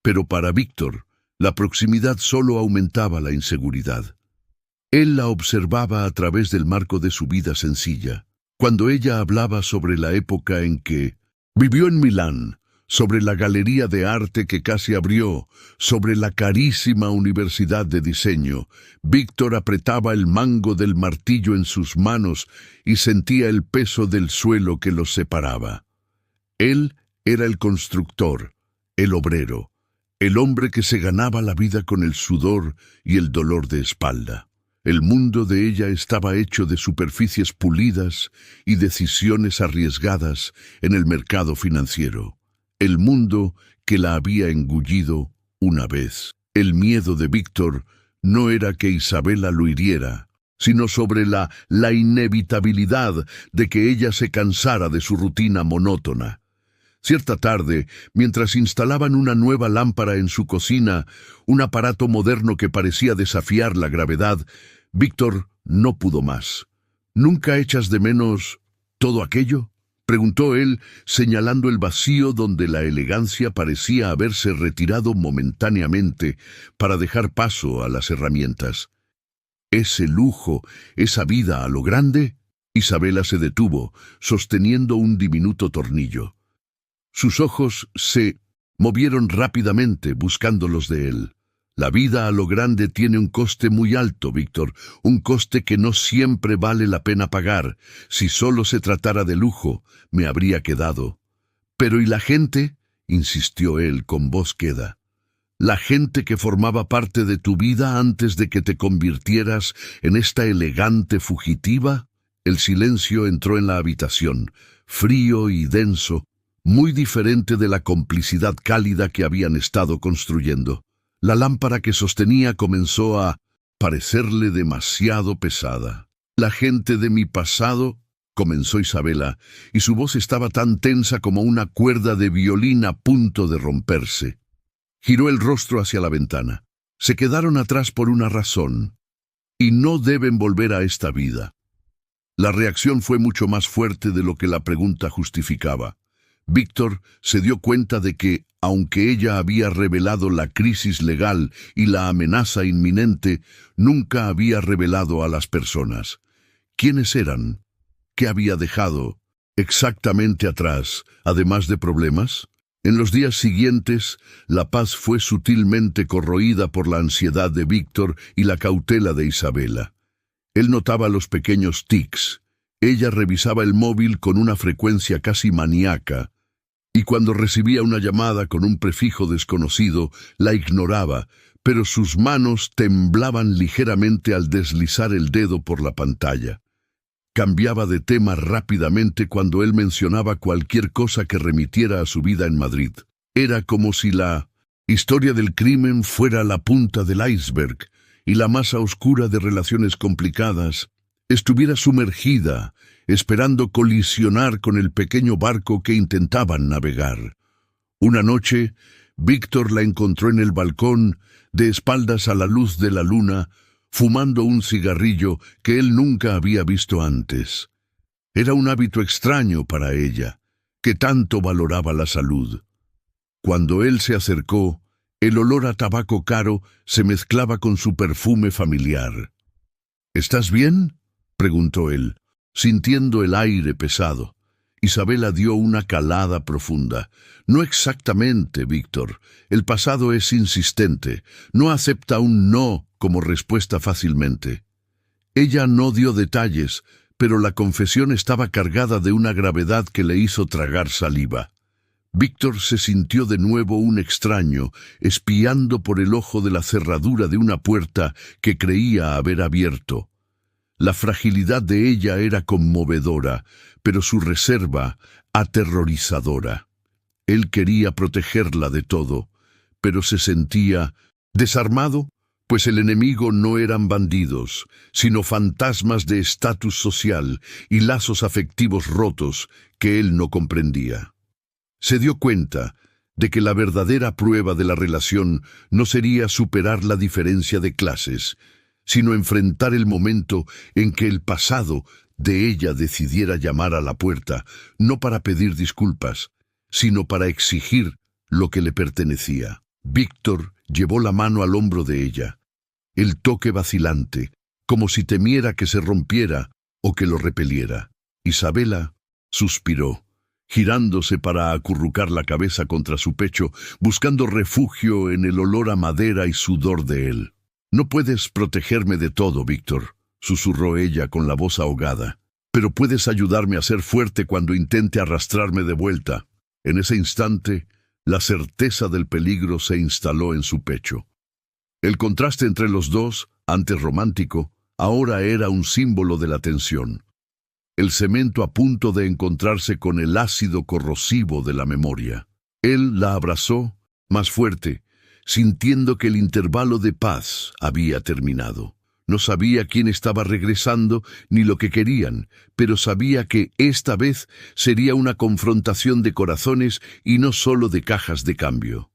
Pero para Víctor, la proximidad solo aumentaba la inseguridad. Él la observaba a través del marco de su vida sencilla, cuando ella hablaba sobre la época en que vivió en Milán, sobre la galería de arte que casi abrió, sobre la carísima universidad de diseño. Víctor apretaba el mango del martillo en sus manos y sentía el peso del suelo que los separaba. Él era el constructor, el obrero, el hombre que se ganaba la vida con el sudor y el dolor de espalda. El mundo de ella estaba hecho de superficies pulidas y decisiones arriesgadas en el mercado financiero. El mundo que la había engullido una vez. El miedo de Víctor no era que Isabela lo hiriera, sino sobre la inevitabilidad de que ella se cansara de su rutina monótona. Cierta tarde, mientras instalaban una nueva lámpara en su cocina, un aparato moderno que parecía desafiar la gravedad, Víctor no pudo más. ¿Nunca echas de menos todo aquello?, preguntó él, señalando el vacío donde la elegancia parecía haberse retirado momentáneamente para dejar paso a las herramientas. ¿Ese lujo, esa vida a lo grande? Isabela se detuvo, sosteniendo un diminuto tornillo. Sus ojos se movieron rápidamente buscando los de él. La vida a lo grande tiene un coste muy alto, Víctor, un coste que no siempre vale la pena pagar. Si solo se tratara de lujo, me habría quedado. «Pero ¿y la gente?», insistió él con voz queda. «La gente que formaba parte de tu vida antes de que te convirtieras en esta elegante fugitiva». El silencio entró en la habitación, frío y denso, muy diferente de la complicidad cálida que habían estado construyendo. La lámpara que sostenía comenzó a parecerle demasiado pesada. «La gente de mi pasado», comenzó Isabela, y su voz estaba tan tensa como una cuerda de violín a punto de romperse. Giró el rostro hacia la ventana. «Se quedaron atrás por una razón, y no deben volver a esta vida». La reacción fue mucho más fuerte de lo que la pregunta justificaba. Víctor se dio cuenta de que, aunque ella había revelado la crisis legal y la amenaza inminente, nunca había revelado a las personas. ¿Quiénes eran? ¿Qué había dejado exactamente atrás, además de problemas? En los días siguientes, la paz fue sutilmente corroída por la ansiedad de Víctor y la cautela de Isabela. Él notaba los pequeños tics. Ella revisaba el móvil con una frecuencia casi maníaca, y cuando recibía una llamada con un prefijo desconocido, la ignoraba, pero sus manos temblaban ligeramente al deslizar el dedo por la pantalla. Cambiaba de tema rápidamente cuando él mencionaba cualquier cosa que remitiera a su vida en Madrid. Era como si la historia del crimen fuera la punta del iceberg y la masa oscura de relaciones complicadas estuviera sumergida, esperando colisionar con el pequeño barco que intentaban navegar. Una noche, Víctor la encontró en el balcón, de espaldas a la luz de la luna, fumando un cigarrillo que él nunca había visto antes. Era un hábito extraño para ella, que tanto valoraba la salud. Cuando él se acercó, el olor a tabaco caro se mezclaba con su perfume familiar. «¿Estás bien?», preguntó él, sintiendo el aire pesado. Isabela dio una calada profunda. «No exactamente, Víctor. El pasado es insistente. No acepta un no como respuesta fácilmente». Ella no dio detalles, pero la confesión estaba cargada de una gravedad que le hizo tragar saliva. Víctor se sintió de nuevo un extraño, espiando por el ojo de la cerradura de una puerta que creía haber abierto. La fragilidad de ella era conmovedora, pero su reserva aterrorizadora. Él quería protegerla de todo, pero se sentía desarmado, pues el enemigo no eran bandidos, sino fantasmas de estatus social y lazos afectivos rotos que él no comprendía. Se dio cuenta de que la verdadera prueba de la relación no sería superar la diferencia de clases, sino enfrentar el momento en que el pasado de ella decidiera llamar a la puerta, no para pedir disculpas, sino para exigir lo que le pertenecía. Víctor llevó la mano al hombro de ella, el toque vacilante, como si temiera que se rompiera o que lo repeliera. Isabela suspiró, girándose para acurrucar la cabeza contra su pecho, buscando refugio en el olor a madera y sudor de él. «No puedes protegerme de todo, Víctor», susurró ella con la voz ahogada, «pero puedes ayudarme a ser fuerte cuando intente arrastrarme de vuelta». En ese instante, la certeza del peligro se instaló en su pecho. El contraste entre los dos, antes romántico, ahora era un símbolo de la tensión. El cemento a punto de encontrarse con el ácido corrosivo de la memoria. Él la abrazó, más fuerte, sintiendo que el intervalo de paz había terminado. No sabía quién estaba regresando ni lo que querían, pero sabía que esta vez sería una confrontación de corazones y no solo de cajas de cambio.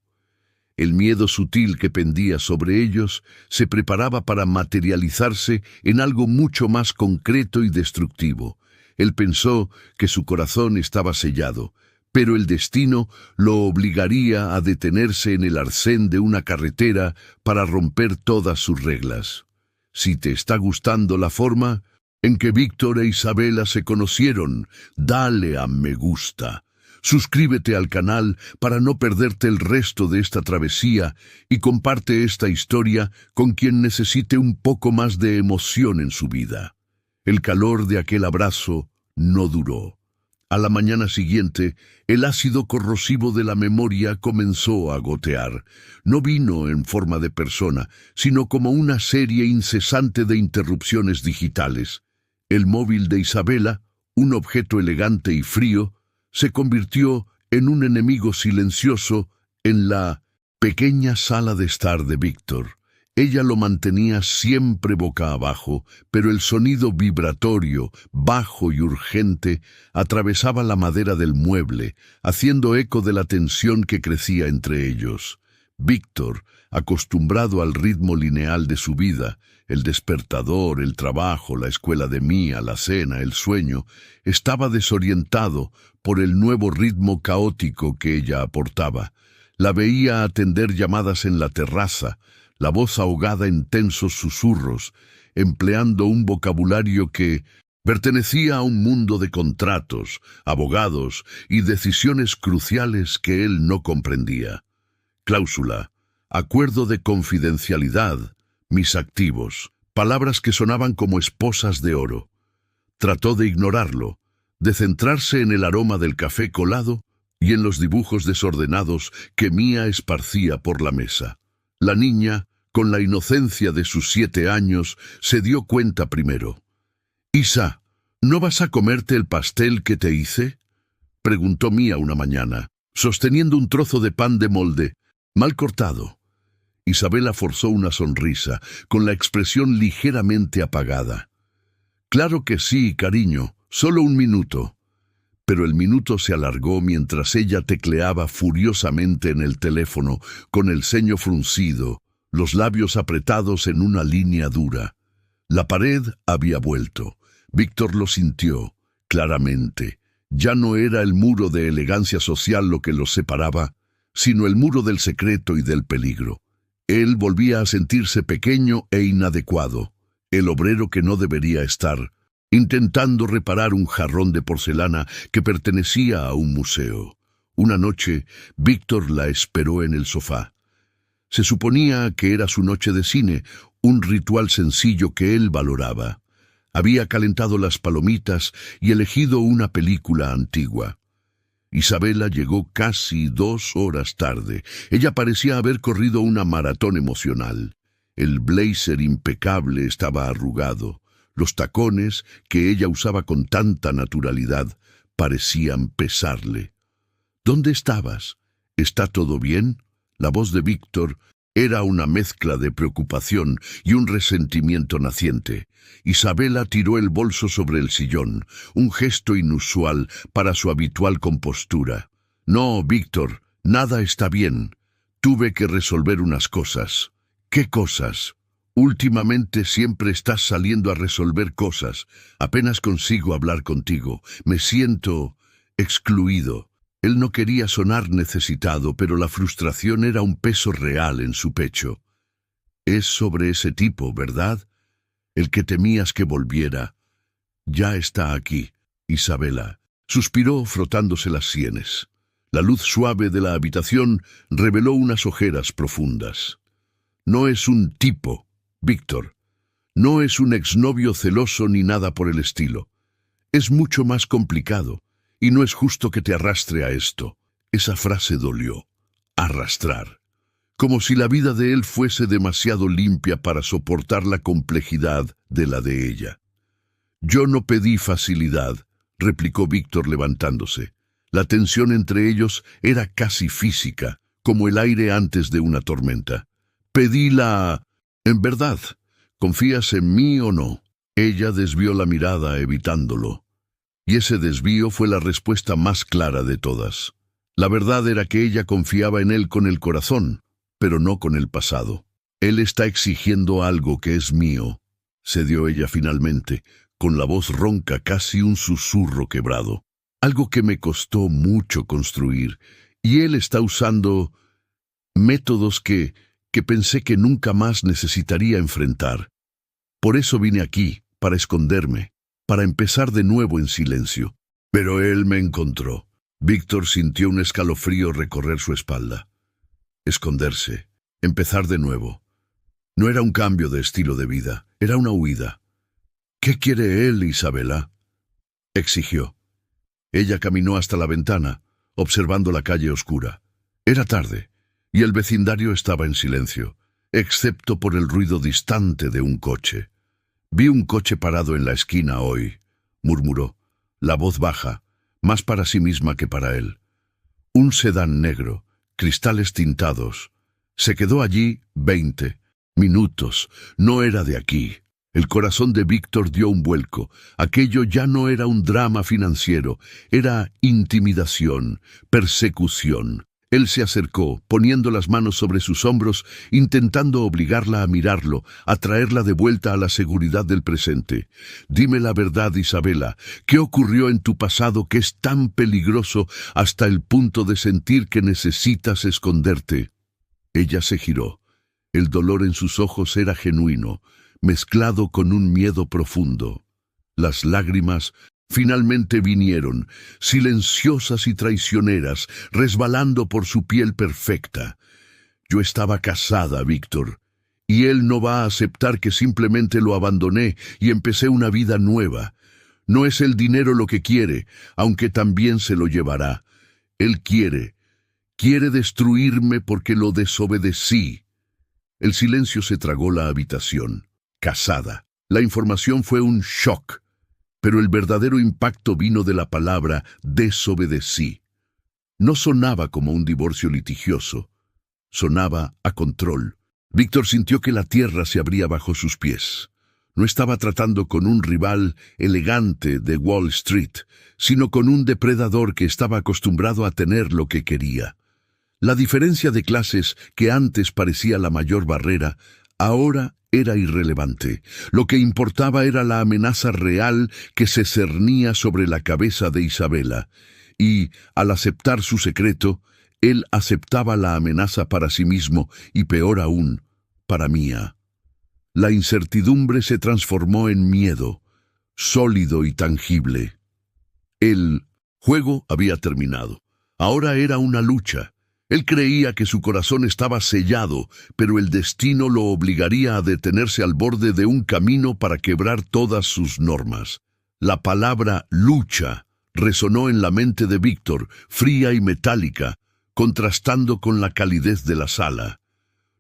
El miedo sutil que pendía sobre ellos se preparaba para materializarse en algo mucho más concreto y destructivo. Él pensó que su corazón estaba sellado, pero el destino lo obligaría a detenerse en el arcén de una carretera para romper todas sus reglas. Si te está gustando la forma en que Víctor e Isabela se conocieron, dale a me gusta. Suscríbete al canal para no perderte el resto de esta travesía y comparte esta historia con quien necesite un poco más de emoción en su vida. El calor de aquel abrazo no duró. A la mañana siguiente, el ácido corrosivo de la memoria comenzó a gotear. No vino en forma de persona, sino como una serie incesante de interrupciones digitales. El móvil de Isabela, un objeto elegante y frío, se convirtió en un enemigo silencioso en la pequeña sala de estar de Víctor. Ella lo mantenía siempre boca abajo, pero el sonido vibratorio, bajo y urgente, atravesaba la madera del mueble, haciendo eco de la tensión que crecía entre ellos. Víctor, acostumbrado al ritmo lineal de su vida, el despertador, el trabajo, la escuela de Mía, la cena, el sueño, estaba desorientado por el nuevo ritmo caótico que ella aportaba. La veía atender llamadas en la terraza, la voz ahogada en tensos susurros, empleando un vocabulario que pertenecía a un mundo de contratos, abogados y decisiones cruciales que él no comprendía. Cláusula, acuerdo de confidencialidad, mis activos, palabras que sonaban como esposas de oro. Trató de ignorarlo, de centrarse en el aroma del café colado y en los dibujos desordenados que Mía esparcía por la mesa. La niña, con la inocencia de sus 7 años, se dio cuenta primero. «Isa, ¿no vas a comerte el pastel que te hice?», preguntó Mía una mañana, sosteniendo un trozo de pan de molde, mal cortado. Isabela forzó una sonrisa, con la expresión ligeramente apagada. «Claro que sí, cariño, solo un minuto». Pero el minuto se alargó mientras ella tecleaba furiosamente en el teléfono, con el ceño fruncido, los labios apretados en una línea dura. La pared había vuelto. Víctor lo sintió, claramente. Ya no era el muro de elegancia social lo que los separaba, sino el muro del secreto y del peligro. Él volvía a sentirse pequeño e inadecuado, el obrero que no debería estar, intentando reparar un jarrón de porcelana que pertenecía a un museo. Una noche, Víctor la esperó en el sofá. Se suponía que era su noche de cine, un ritual sencillo que él valoraba. Había calentado las palomitas y elegido una película antigua. Isabela llegó casi 2 horas tarde. Ella parecía haber corrido una maratón emocional. El blazer impecable estaba arrugado. Los tacones, que ella usaba con tanta naturalidad, parecían pesarle. ¿Dónde estabas? ¿Está todo bien? La voz de Víctor era una mezcla de preocupación y un resentimiento naciente. Isabela tiró el bolso sobre el sillón, un gesto inusual para su habitual compostura. No, Víctor, nada está bien. Tuve que resolver unas cosas. ¿Qué cosas? Últimamente siempre estás saliendo a resolver cosas. Apenas consigo hablar contigo. Me siento excluido. Él no quería sonar necesitado, pero la frustración era un peso real en su pecho. Es sobre ese tipo, ¿verdad? El que temías que volviera. Ya está aquí, Isabela. Suspiró frotándose las sienes. La luz suave de la habitación reveló unas ojeras profundas. No es un tipo, Víctor. No es un exnovio celoso ni nada por el estilo. Es mucho más complicado. Y no es justo que te arrastre a esto. Esa frase dolió. Arrastrar. Como si la vida de él fuese demasiado limpia para soportar la complejidad de la de ella. Yo no pedí facilidad, replicó Víctor levantándose. La tensión entre ellos era casi física, como el aire antes de una tormenta. Pedí la... En verdad, ¿confías en mí o no? Ella desvió la mirada evitándolo. Y ese desvío fue la respuesta más clara de todas. La verdad era que ella confiaba en él con el corazón, pero no con el pasado. Él está exigiendo algo que es mío, cedió ella finalmente, con la voz ronca, casi un susurro quebrado. Algo que me costó mucho construir, y él está usando métodos que pensé que nunca más necesitaría enfrentar. Por eso vine aquí, para esconderme, para empezar de nuevo en silencio. Pero él me encontró. Víctor sintió un escalofrío recorrer su espalda. Esconderse, empezar de nuevo. No era un cambio de estilo de vida, era una huida. ¿Qué quiere él, Isabela?, exigió. Ella caminó hasta la ventana, observando la calle oscura. Era tarde, y el vecindario estaba en silencio, excepto por el ruido distante de un coche. Vi un coche parado en la esquina hoy, murmuró, la voz baja, más para sí misma que para él. Un sedán negro, cristales tintados. Se quedó allí 20 minutos. No era de aquí. El corazón de Víctor dio un vuelco. Aquello ya no era un drama financiero, era intimidación, persecución. Él se acercó, poniendo las manos sobre sus hombros, intentando obligarla a mirarlo, a traerla de vuelta a la seguridad del presente. Dime la verdad, Isabela, ¿qué ocurrió en tu pasado que es tan peligroso hasta el punto de sentir que necesitas esconderte? Ella se giró. El dolor en sus ojos era genuino, mezclado con un miedo profundo. Las lágrimas finalmente vinieron, silenciosas y traicioneras, resbalando por su piel perfecta. Yo estaba casada, Víctor, y él no va a aceptar que simplemente lo abandoné y empecé una vida nueva. No es el dinero lo que quiere, aunque también se lo llevará. Él quiere destruirme porque lo desobedecí. El silencio se tragó la habitación. Casada. La información fue un shock. Pero el verdadero impacto vino de la palabra desobedecí. No sonaba como un divorcio litigioso, sonaba a control. Víctor sintió que la tierra se abría bajo sus pies. No estaba tratando con un rival elegante de Wall Street, sino con un depredador que estaba acostumbrado a tener lo que quería. La diferencia de clases, que antes parecía la mayor barrera, ahora era irrelevante. Lo que importaba era la amenaza real que se cernía sobre la cabeza de Isabela, y, al aceptar su secreto, él aceptaba la amenaza para sí mismo y, peor aún, para Mía. La incertidumbre se transformó en miedo, sólido y tangible. El juego había terminado. Ahora era una lucha. Él creía que su corazón estaba sellado, pero el destino lo obligaría a detenerse al borde de un camino para quebrar todas sus normas. La palabra lucha resonó en la mente de Víctor, fría y metálica, contrastando con la calidez de la sala.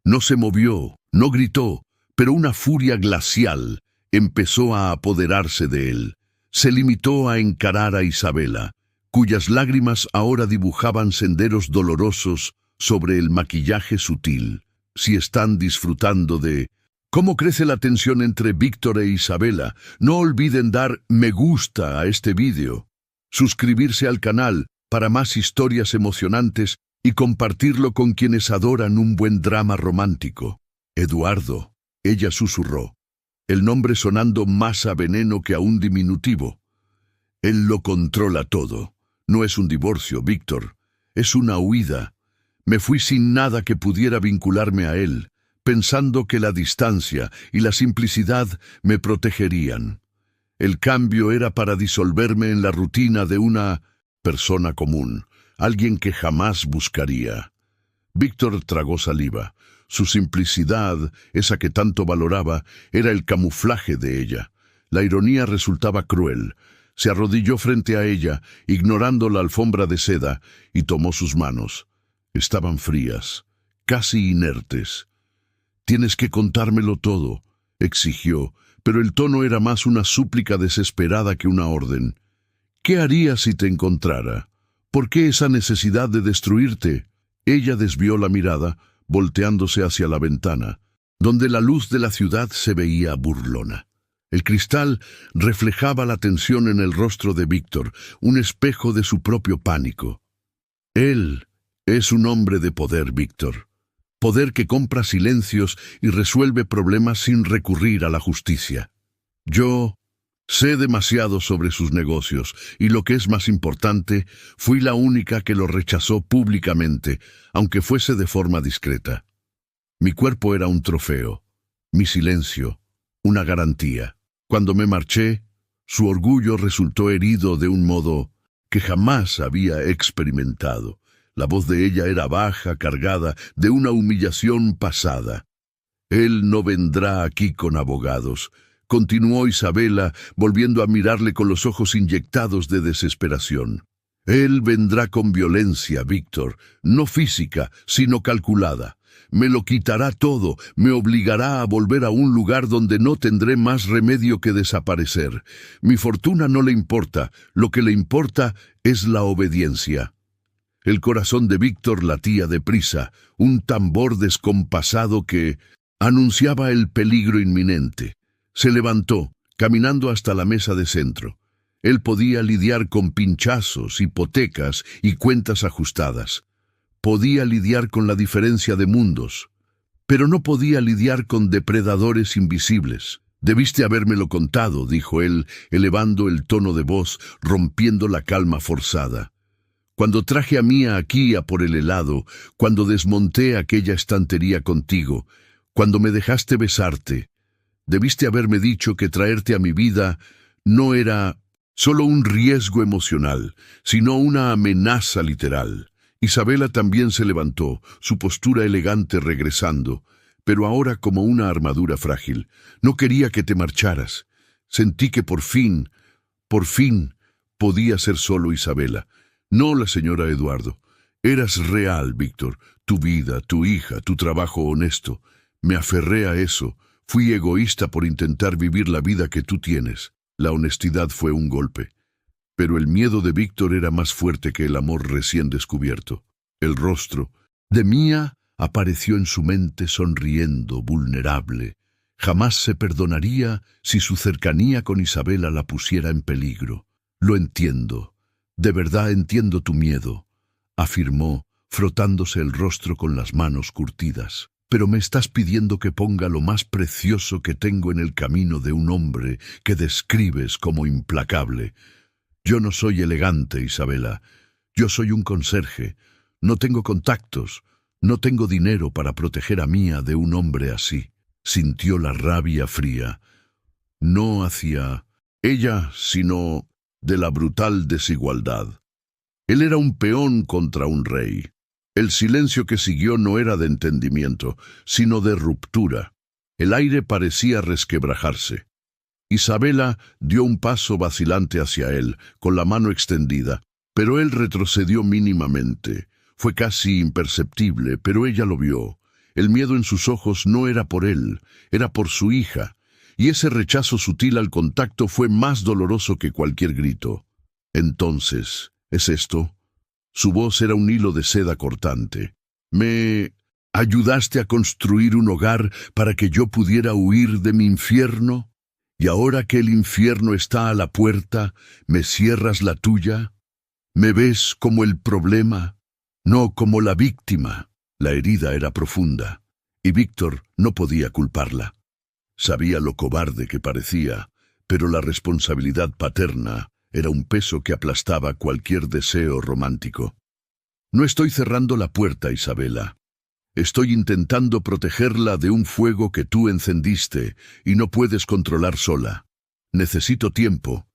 No se movió, no gritó, pero una furia glacial empezó a apoderarse de él. Se limitó a encarar a Isabela, cuyas lágrimas ahora dibujaban senderos dolorosos sobre el maquillaje sutil. Si están disfrutando de cómo crece la tensión entre Víctor e Isabela, no olviden dar me gusta a este vídeo, suscribirse al canal para más historias emocionantes y compartirlo con quienes adoran un buen drama romántico. Eduardo, ella susurró, el nombre sonando más a veneno que a un diminutivo. Él lo controla todo. No es un divorcio, Víctor. Es una huida. Me fui sin nada que pudiera vincularme a él, pensando que la distancia y la simplicidad me protegerían. El cambio era para disolverme en la rutina de una persona común, alguien que jamás buscaría. Víctor tragó saliva. Su simplicidad, esa que tanto valoraba, era el camuflaje de ella. La ironía resultaba cruel. Se arrodilló frente a ella, ignorando la alfombra de seda, y tomó sus manos. Estaban frías, casi inertes. «Tienes que contármelo todo», exigió, pero el tono era más una súplica desesperada que una orden. «¿Qué harías si te encontrara? ¿Por qué esa necesidad de destruirte?» Ella desvió la mirada, volteándose hacia la ventana, donde la luz de la ciudad se veía burlona. El cristal reflejaba la tensión en el rostro de Víctor, un espejo de su propio pánico. Él es un hombre de poder, Víctor. Poder que compra silencios y resuelve problemas sin recurrir a la justicia. Yo sé demasiado sobre sus negocios, y lo que es más importante, fui la única que lo rechazó públicamente, aunque fuese de forma discreta. Mi cuerpo era un trofeo, mi silencio, una garantía. Cuando me marché, su orgullo resultó herido de un modo que jamás había experimentado. La voz de ella era baja, cargada de una humillación pasada. «Él no vendrá aquí con abogados», continuó Isabela, volviendo a mirarle con los ojos inyectados de desesperación. «Él vendrá con violencia, Víctor, no física, sino calculada. Me lo quitará todo, me obligará a volver a un lugar donde no tendré más remedio que desaparecer. Mi fortuna no le importa, lo que le importa es la obediencia». El corazón de Víctor latía deprisa, un tambor descompasado que anunciaba el peligro inminente. Se levantó, caminando hasta la mesa de centro. Él podía lidiar con pinchazos, hipotecas y cuentas ajustadas. Podía lidiar con la diferencia de mundos, pero no podía lidiar con depredadores invisibles. «Debiste habérmelo contado», dijo él, elevando el tono de voz, rompiendo la calma forzada. «Cuando traje a Mía aquí a por el helado, cuando desmonté aquella estantería contigo, cuando me dejaste besarte, debiste haberme dicho que traerte a mi vida no era solo un riesgo emocional, sino una amenaza literal». Isabela también se levantó, su postura elegante regresando, pero ahora como una armadura frágil. «No quería que te marcharas. Sentí que por fin, podía ser solo Isabela. No la señora Eduardo. Eras real, Víctor. Tu vida, tu hija, tu trabajo honesto. Me aferré a eso. Fui egoísta por intentar vivir la vida que tú tienes. La honestidad fue un golpe. Pero el miedo de Víctor era más fuerte que el amor recién descubierto. El rostro de Mía apareció en su mente sonriendo, vulnerable. Jamás se perdonaría si su cercanía con Isabela la pusiera en peligro. «Lo entiendo. De verdad entiendo tu miedo», afirmó, frotándose el rostro con las manos curtidas. «Pero me estás pidiendo que ponga lo más precioso que tengo en el camino de un hombre que describes como implacable. Yo no soy elegante, Isabela. Yo soy un conserje. No tengo contactos. No tengo dinero para proteger a Mía de un hombre así». Sintió la rabia fría, no hacia ella, sino de la brutal desigualdad. Él era un peón contra un rey. El silencio que siguió no era de entendimiento, sino de ruptura. El aire parecía resquebrajarse. Isabela dio un paso vacilante hacia él, con la mano extendida, pero él retrocedió mínimamente. Fue casi imperceptible, pero ella lo vio. El miedo en sus ojos no era por él, era por su hija, y ese rechazo sutil al contacto fue más doloroso que cualquier grito. Entonces, ¿es esto? Su voz era un hilo de seda cortante. ¿Me ayudaste a construir un hogar para que yo pudiera huir de mi infierno? ¿Y ahora que el infierno está a la puerta, me cierras la tuya? ¿Me ves como el problema, no como la víctima? La herida era profunda, y Víctor no podía culparla. Sabía lo cobarde que parecía, pero la responsabilidad paterna era un peso que aplastaba cualquier deseo romántico. No estoy cerrando la puerta, Isabela. Estoy intentando protegerla de un fuego que tú encendiste y no puedes controlar sola. Necesito tiempo.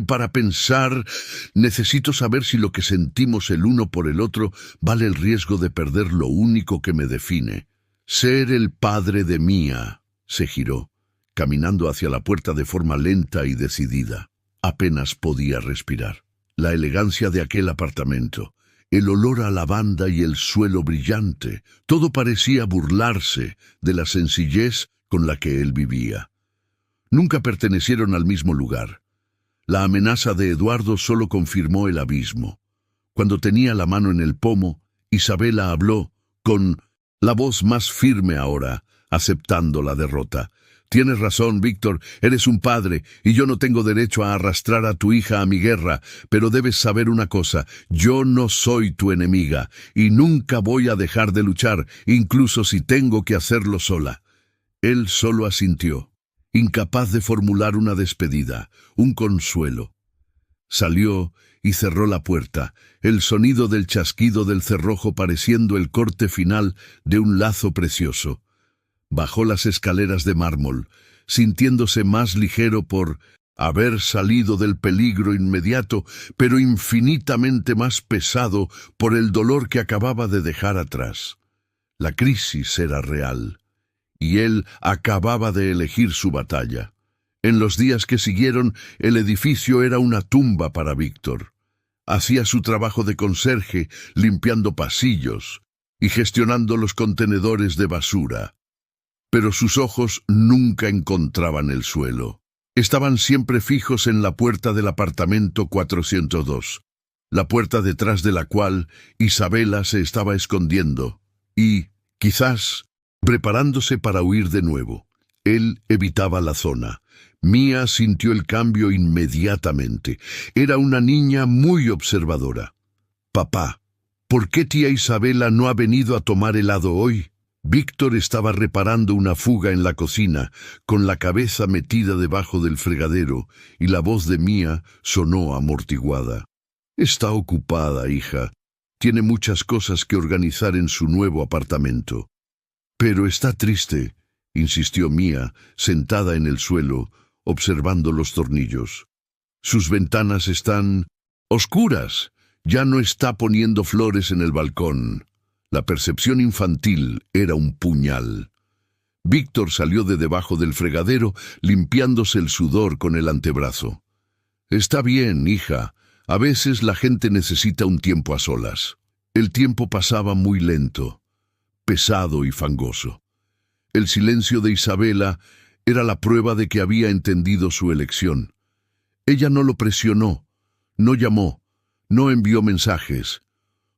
Para pensar, necesito saber si lo que sentimos el uno por el otro vale el riesgo de perder lo único que me define. Ser el padre de Mía. Se giró, caminando hacia la puerta de forma lenta y decidida. Apenas podía respirar. La elegancia de aquel apartamento, el olor a lavanda y el suelo brillante, todo parecía burlarse de la sencillez con la que él vivía. Nunca pertenecieron al mismo lugar. La amenaza de Eduardo solo confirmó el abismo. Cuando tenía la mano en el pomo, Isabela habló, con la voz más firme ahora, aceptando la derrota. Tienes razón, Víctor, eres un padre, y yo no tengo derecho a arrastrar a tu hija a mi guerra, pero debes saber una cosa, yo no soy tu enemiga, y nunca voy a dejar de luchar, incluso si tengo que hacerlo sola. Él solo asintió, incapaz de formular una despedida, un consuelo. Salió y cerró la puerta, el sonido del chasquido del cerrojo pareciendo el corte final de un lazo precioso. Bajó las escaleras de mármol, sintiéndose más ligero por haber salido del peligro inmediato, pero infinitamente más pesado por el dolor que acababa de dejar atrás. La crisis era real, y él acababa de elegir su batalla. En los días que siguieron, el edificio era una tumba para Víctor. Hacía su trabajo de conserje, limpiando pasillos y gestionando los contenedores de basura. Pero sus ojos nunca encontraban el suelo. Estaban siempre fijos en la puerta del apartamento 402, la puerta detrás de la cual Isabela se estaba escondiendo, y, quizás, preparándose para huir de nuevo. Él evitaba la zona. Mía sintió el cambio inmediatamente. Era una niña muy observadora. «Papá, ¿por qué tía Isabela no ha venido a tomar helado hoy?» Víctor estaba reparando una fuga en la cocina, con la cabeza metida debajo del fregadero, y la voz de Mía sonó amortiguada. «Está ocupada, hija. Tiene muchas cosas que organizar en su nuevo apartamento». «Pero está triste», insistió Mía, sentada en el suelo, observando los tornillos. «Sus ventanas están oscuras. Ya no está poniendo flores en el balcón». La percepción infantil era un puñal. Víctor salió de debajo del fregadero, limpiándose el sudor con el antebrazo. «Está bien, hija. A veces la gente necesita un tiempo a solas». El tiempo pasaba muy lento, pesado y fangoso. El silencio de Isabela era la prueba de que había entendido su elección. Ella no lo presionó, no llamó, no envió mensajes.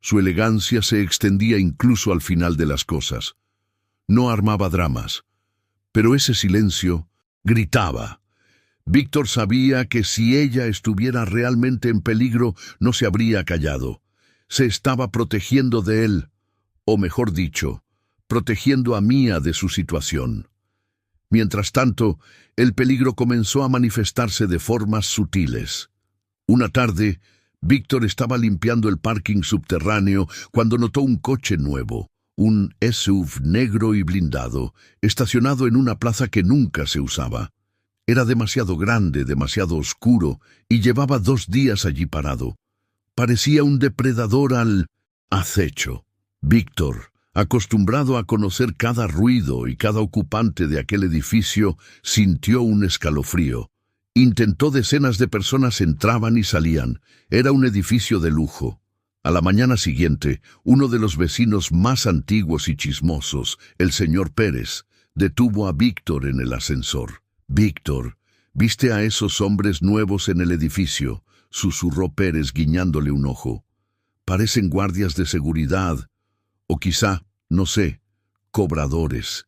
Su elegancia se extendía incluso al final de las cosas. No armaba dramas, pero ese silencio gritaba. Víctor sabía que si ella estuviera realmente en peligro, no se habría callado. Se estaba protegiendo de él, o mejor dicho, protegiendo a Mía de su situación. Mientras tanto, el peligro comenzó a manifestarse de formas sutiles. Una tarde, Víctor estaba limpiando el parking subterráneo cuando notó un coche nuevo, un SUV negro y blindado, estacionado en una plaza que nunca se usaba. Era demasiado grande, demasiado oscuro, y llevaba 2 días allí parado. Parecía un depredador al acecho. Víctor, acostumbrado a conocer cada ruido y cada ocupante de aquel edificio, sintió un escalofrío. Intentó decenas de personas entraban y salían. Era un edificio de lujo. A la mañana siguiente, uno de los vecinos más antiguos y chismosos, el señor Pérez, detuvo a Víctor en el ascensor. «Víctor, ¿viste a esos hombres nuevos en el edificio?», susurró Pérez guiñándole un ojo. «Parecen guardias de seguridad, o quizá, no sé, cobradores.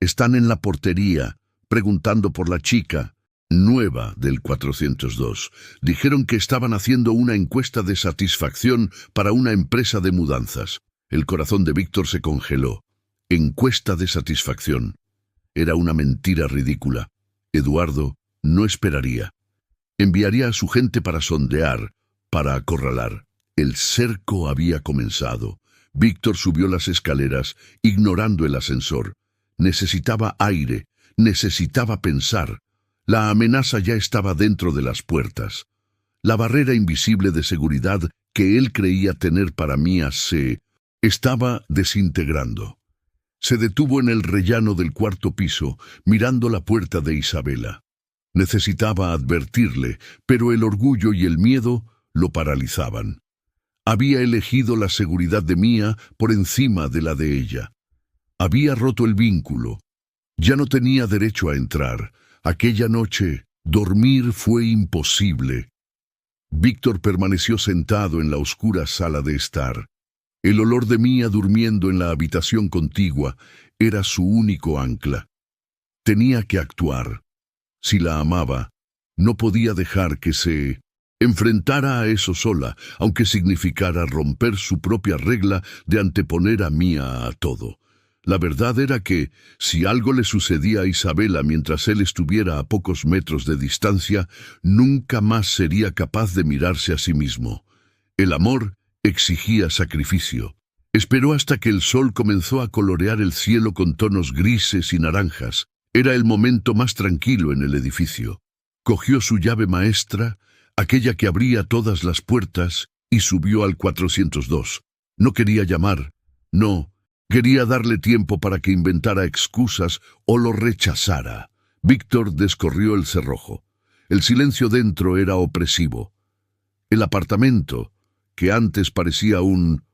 Están en la portería, preguntando por la chica nueva del 402. Dijeron que estaban haciendo una encuesta de satisfacción para una empresa de mudanzas». El corazón de Víctor se congeló. Encuesta de satisfacción. Era una mentira ridícula. Eduardo no esperaría. Enviaría a su gente para sondear, para acorralar. El cerco había comenzado. Víctor subió las escaleras, ignorando el ascensor. Necesitaba aire, necesitaba pensar. La amenaza ya estaba dentro de las puertas. La barrera invisible de seguridad que él creía tener para Mía se estaba desintegrando. Se detuvo en el rellano del cuarto piso, mirando la puerta de Isabela. Necesitaba advertirle, pero el orgullo y el miedo lo paralizaban. Había elegido la seguridad de Mía por encima de la de ella. Había roto el vínculo. Ya no tenía derecho a entrar. Aquella noche, dormir fue imposible. Víctor permaneció sentado en la oscura sala de estar. El olor de Mía durmiendo en la habitación contigua era su único ancla. Tenía que actuar. Si la amaba, no podía dejar que se enfrentara a eso sola, aunque significara romper su propia regla de anteponer a Mía a todo. La verdad era que, si algo le sucedía a Isabela mientras él estuviera a pocos metros de distancia, nunca más sería capaz de mirarse a sí mismo. El amor exigía sacrificio. Esperó hasta que el sol comenzó a colorear el cielo con tonos grises y naranjas. Era el momento más tranquilo en el edificio. Cogió su llave maestra, aquella que abría todas las puertas, y subió al 402. No quería llamar. No, quería darle tiempo para que inventara excusas o lo rechazara. Víctor descorrió el cerrojo. El silencio dentro era opresivo. El apartamento, que antes parecía un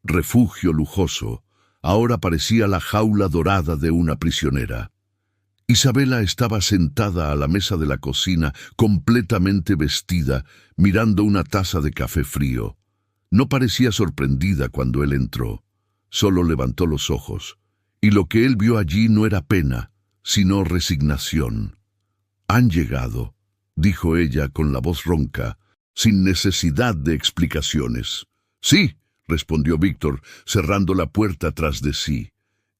refugio lujoso, ahora parecía la jaula dorada de una prisionera. Isabela estaba sentada a la mesa de la cocina, completamente vestida, mirando una taza de café frío. No parecía sorprendida cuando él entró. Solo levantó los ojos, y lo que él vio allí no era pena, sino resignación. «Han llegado», dijo ella con la voz ronca, sin necesidad de explicaciones. «Sí», respondió Víctor, cerrando la puerta tras de sí.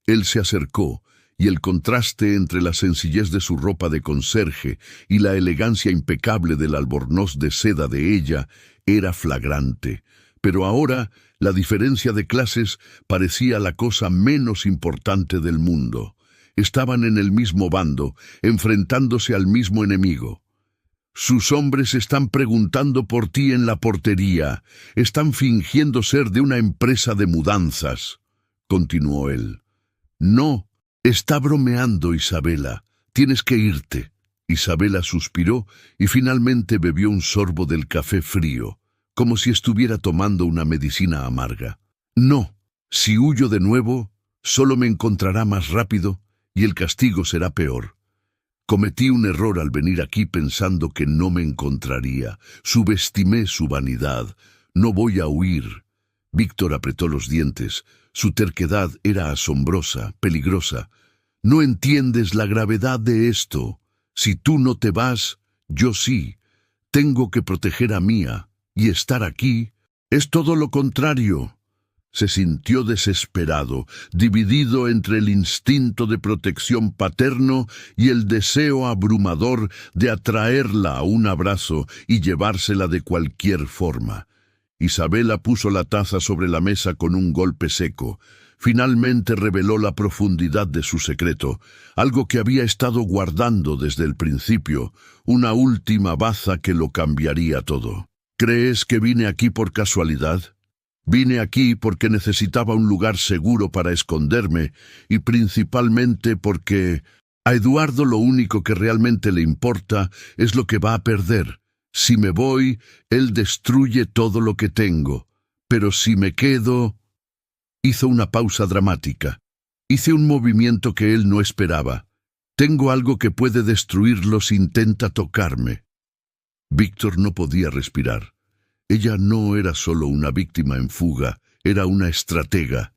Él se acercó, y el contraste entre la sencillez de su ropa de conserje y la elegancia impecable del albornoz de seda de ella era flagrante. Pero ahora la diferencia de clases parecía la cosa menos importante del mundo. Estaban en el mismo bando, enfrentándose al mismo enemigo. «Sus hombres están preguntando por ti en la portería. Están fingiendo ser de una empresa de mudanzas», continuó él. «No, está bromeando, Isabela. Tienes que irte». Isabela suspiró y finalmente bebió un sorbo del café frío, como si estuviera tomando una medicina amarga. «No, si huyo de nuevo, solo me encontrará más rápido y el castigo será peor. Cometí un error al venir aquí pensando que no me encontraría. Subestimé su vanidad. No voy a huir». Víctor apretó los dientes. Su terquedad era asombrosa, peligrosa. «No entiendes la gravedad de esto. Si tú no te vas, yo sí. Tengo que proteger a Mía, y estar aquí es todo lo contrario». Se sintió desesperado, dividido entre el instinto de protección paterno y el deseo abrumador de atraerla a un abrazo y llevársela de cualquier forma. Isabela puso la taza sobre la mesa con un golpe seco. Finalmente reveló la profundidad de su secreto, algo que había estado guardando desde el principio, una última baza que lo cambiaría todo. «¿Crees que vine aquí por casualidad? Vine aquí porque necesitaba un lugar seguro para esconderme y principalmente porque A Eduardo lo único que realmente le importa es lo que va a perder. Si me voy, él destruye todo lo que tengo. Pero si me quedo... Hizo una pausa dramática. Hice un movimiento que él no esperaba. Tengo algo que puede destruirlo si intenta tocarme. Víctor no podía respirar. Ella no era solo una víctima en fuga, era una estratega.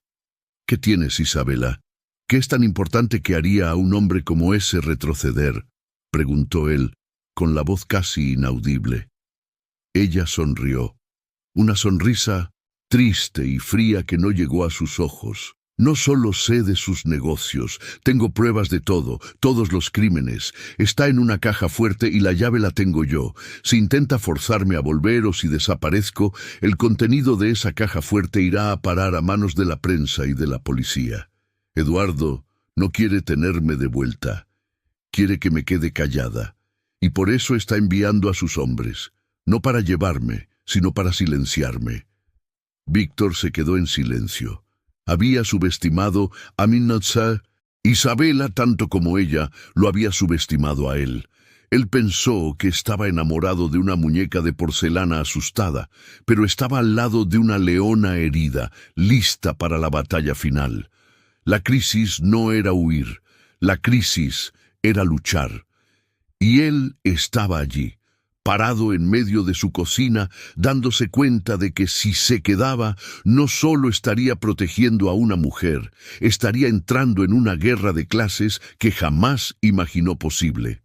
¿Qué tienes, Isabela? ¿Qué es tan importante que haría a un hombre como ese retroceder?, preguntó él, con la voz casi inaudible. Ella sonrió. Una sonrisa triste y fría que no llegó a sus ojos. No solo sé de sus negocios, tengo pruebas de todo, todos los crímenes. Está en una caja fuerte y la llave la tengo yo. Si intenta forzarme a volver o si desaparezco, el contenido de esa caja fuerte irá a parar a manos de la prensa y de la policía. Eduardo no quiere tenerme de vuelta. Quiere que me quede callada. Y por eso está enviando a sus hombres. No para llevarme, sino para silenciarme. Víctor se quedó en silencio. Había subestimado a Minotza. Isabela, tanto como ella, lo había subestimado a él. Él pensó que estaba enamorado de una muñeca de porcelana asustada, pero estaba al lado de una leona herida, lista para la batalla final. La crisis no era huir, la crisis era luchar. Y él estaba allí, parado en medio de su cocina, dándose cuenta de que si se quedaba, no solo estaría protegiendo a una mujer, estaría entrando en una guerra de clases que jamás imaginó posible.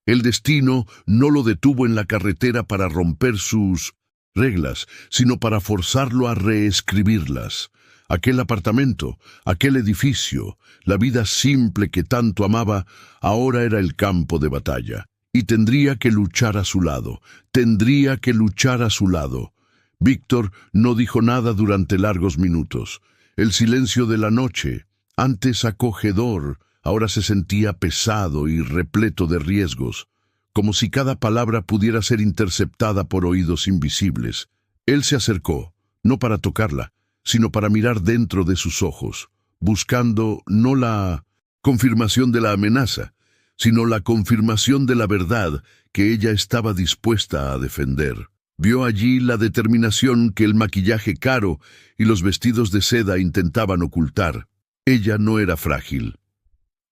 El destino no lo detuvo en la carretera para romper sus reglas, sino para forzarlo a reescribirlas. Aquel apartamento, aquel edificio, la vida simple que tanto amaba, ahora era el campo de batalla. Y tendría que luchar a su lado, tendría que luchar a su lado. Víctor no dijo nada durante largos minutos. El silencio de la noche, antes acogedor, ahora se sentía pesado y repleto de riesgos, como si cada palabra pudiera ser interceptada por oídos invisibles. Él se acercó, no para tocarla, sino para mirar dentro de sus ojos, buscando no la confirmación de la amenaza, sino la confirmación de la verdad que ella estaba dispuesta a defender. Vio allí la determinación que el maquillaje caro y los vestidos de seda intentaban ocultar. Ella no era frágil,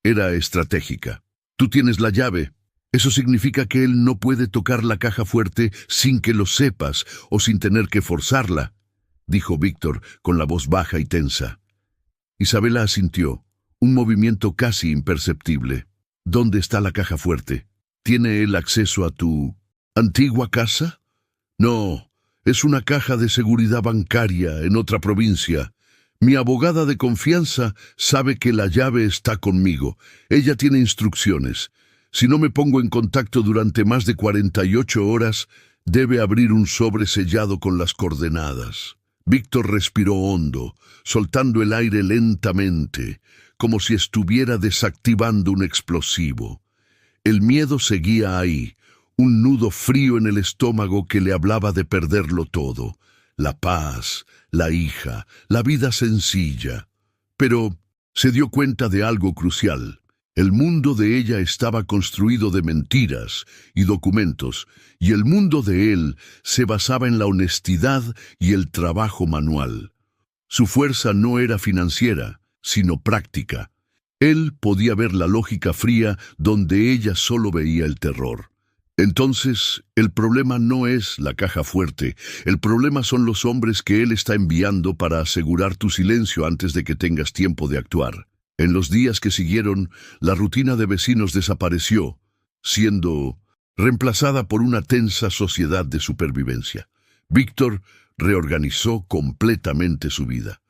era estratégica. Tú tienes la llave. Eso significa que él no puede tocar la caja fuerte sin que lo sepas o sin tener que forzarla, dijo Víctor con la voz baja y tensa. Isabela asintió, un movimiento casi imperceptible. ¿Dónde está la caja fuerte? ¿Tiene él acceso a tu antigua casa? No, es una caja de seguridad bancaria en otra provincia. Mi abogada de confianza sabe que la llave está conmigo. Ella tiene instrucciones. Si no me pongo en contacto durante más de 48 horas, debe abrir un sobre sellado con las coordenadas. Víctor respiró hondo, soltando el aire lentamente, como si estuviera desactivando un explosivo. El miedo seguía ahí, un nudo frío en el estómago que le hablaba de perderlo todo. La paz, la hija, la vida sencilla. Pero se dio cuenta de algo crucial. El mundo de ella estaba construido de mentiras y documentos, y el mundo de él se basaba en la honestidad y el trabajo manual. Su fuerza no era financiera, sino práctica. Él podía ver la lógica fría donde ella solo veía el terror. Entonces, el problema no es la caja fuerte, el problema son los hombres que él está enviando para asegurar tu silencio antes de que tengas tiempo de actuar. En los días que siguieron, la rutina de vecinos desapareció, siendo reemplazada por una tensa sociedad de supervivencia. Víctor reorganizó completamente su vida.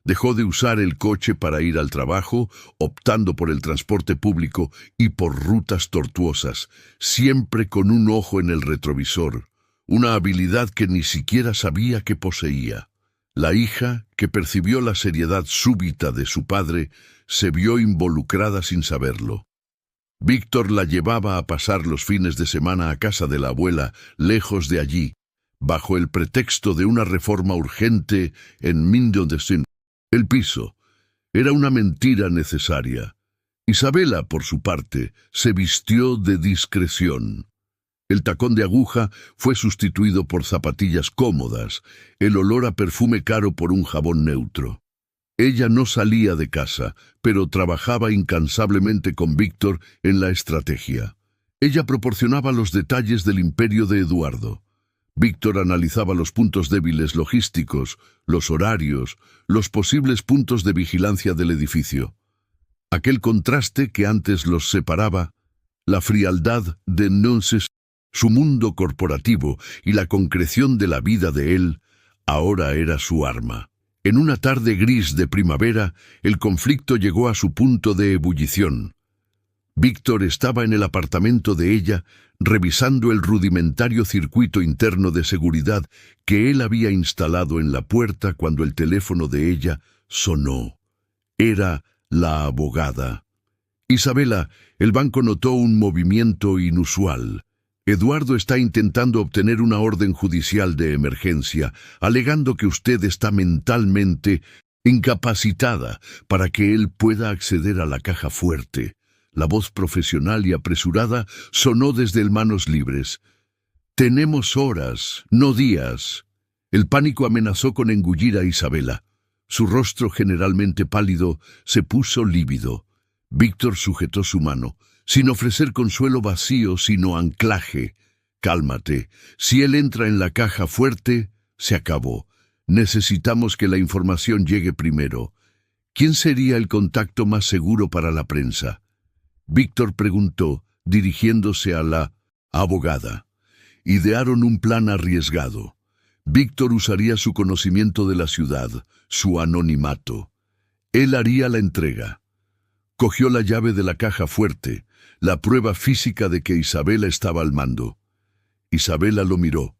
Dejó de usar el coche para ir al trabajo, optando por el transporte público y por rutas tortuosas, siempre con un ojo en el retrovisor, una habilidad que ni siquiera sabía que poseía. La hija, que percibió la seriedad súbita de su padre, se vio involucrada sin saberlo. Víctor la llevaba a pasar los fines de semana a casa de la abuela, lejos de allí, bajo el pretexto de una reforma urgente en Mindondestin. El piso era una mentira necesaria. Isabela, por su parte, se vistió de discreción. El tacón de aguja fue sustituido por zapatillas cómodas, el olor a perfume caro por un jabón neutro. Ella no salía de casa, pero trabajaba incansablemente con Víctor en la estrategia. Ella proporcionaba los detalles del imperio de Eduardo. Víctor analizaba los puntos débiles logísticos, los horarios, los posibles puntos de vigilancia del edificio. Aquel contraste que antes los separaba, la frialdad de Nonces, su mundo corporativo y la concreción de la vida de él, ahora era su arma. En una tarde gris de primavera, el conflicto llegó a su punto de ebullición. Víctor estaba en el apartamento de ella, revisando el rudimentario circuito interno de seguridad que él había instalado en la puerta cuando el teléfono de ella sonó. Era la abogada. Isabela, el banco notó un movimiento inusual. Eduardo está intentando obtener una orden judicial de emergencia, alegando que usted está mentalmente incapacitada para que él pueda acceder a la caja fuerte. La voz profesional y apresurada sonó desde el Manos Libres. Tenemos horas, no días. El pánico amenazó con engullir a Isabela. Su rostro, generalmente pálido, se puso lívido. Víctor sujetó su mano, sin ofrecer consuelo vacío, sino anclaje. Cálmate. Si él entra en la caja fuerte, se acabó. Necesitamos que la información llegue primero. ¿Quién sería el contacto más seguro para la prensa? Víctor preguntó, dirigiéndose a la abogada. Idearon un plan arriesgado. Víctor usaría su conocimiento de la ciudad, su anonimato. Él haría la entrega. Cogió la llave de la caja fuerte, la prueba física de que Isabela estaba al mando. Isabela lo miró,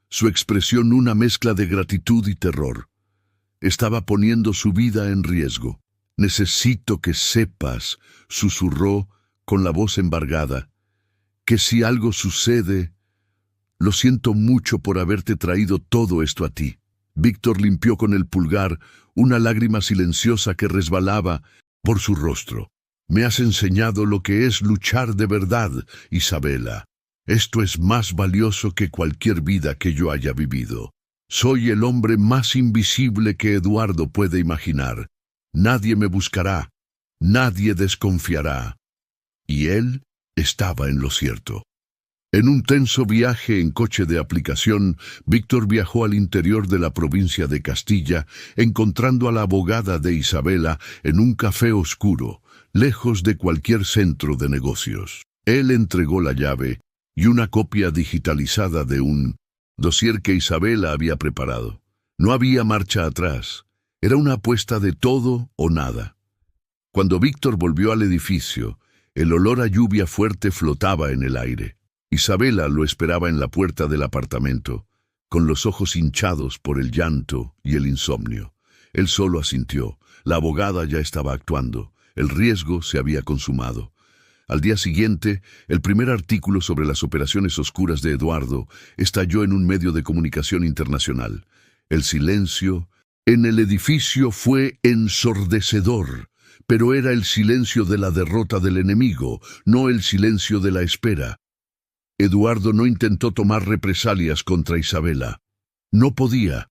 su expresión una mezcla de gratitud y terror. Estaba poniendo su vida en riesgo. Necesito que sepas, susurró con la voz embargada, que si algo sucede, lo siento mucho por haberte traído todo esto a ti. Víctor limpió con el pulgar una lágrima silenciosa que resbalaba por su rostro. Me has enseñado lo que es luchar de verdad, Isabela. Esto es más valioso que cualquier vida que yo haya vivido. Soy el hombre más invisible que Eduardo puede imaginar. Nadie me buscará, nadie desconfiará. Y él estaba en lo cierto. En un tenso viaje en coche de aplicación, Víctor viajó al interior de la provincia de Castilla, encontrando a la abogada de Isabela en un café oscuro, lejos de cualquier centro de negocios. Él entregó la llave y una copia digitalizada de un dossier que Isabela había preparado. No había marcha atrás. Era una apuesta de todo o nada. Cuando Víctor volvió al edificio, el olor a lluvia fuerte flotaba en el aire. Isabela lo esperaba en la puerta del apartamento, con los ojos hinchados por el llanto y el insomnio. Él solo asintió. La abogada ya estaba actuando. El riesgo se había consumado. Al día siguiente, el primer artículo sobre las operaciones oscuras de Eduardo estalló en un medio de comunicación internacional. El silencio en el edificio fue ensordecedor, pero era el silencio de la derrota del enemigo, no el silencio de la espera. Eduardo no intentó tomar represalias contra Isabela. No podía.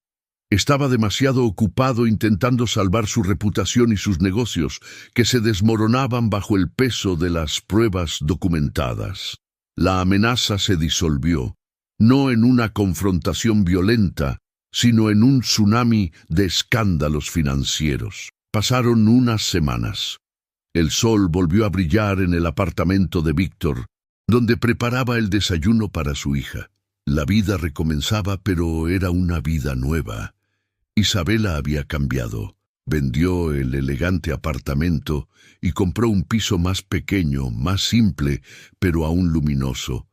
Estaba demasiado ocupado intentando salvar su reputación y sus negocios, que se desmoronaban bajo el peso de las pruebas documentadas. La amenaza se disolvió, no en una confrontación violenta, sino en un tsunami de escándalos financieros. Pasaron unas semanas. El sol volvió a brillar en el apartamento de Víctor, donde preparaba el desayuno para su hija. La vida recomenzaba, pero era una vida nueva. Isabela había cambiado. Vendió el elegante apartamento y compró un piso más pequeño, más simple, pero aún luminoso.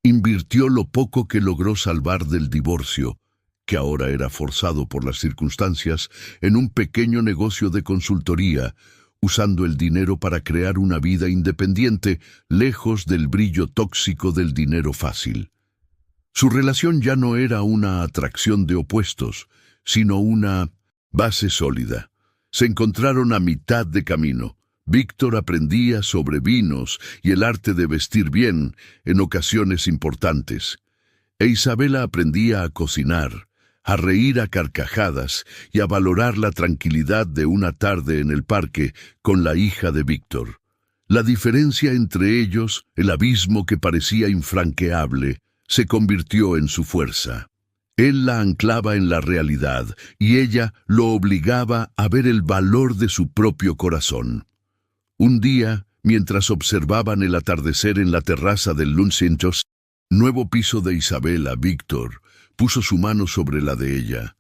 Invirtió lo poco que logró salvar del divorcio, que ahora era forzado por las circunstancias, en un pequeño negocio de consultoría, usando el dinero para crear una vida independiente, lejos del brillo tóxico del dinero fácil. Su relación ya no era una atracción de opuestos, sino una base sólida. Se encontraron a mitad de camino. Víctor aprendía sobre vinos y el arte de vestir bien en ocasiones importantes, e Isabela aprendía a cocinar, a reír a carcajadas y a valorar la tranquilidad de una tarde en el parque con la hija de Víctor. La diferencia entre ellos, el abismo que parecía infranqueable, se convirtió en su fuerza. Él la anclaba en la realidad y ella lo obligaba a ver el valor de su propio corazón. Un día, mientras observaban el atardecer en la terraza del Luncentos, nuevo piso de Isabela, Víctor puso su mano sobre la de ella.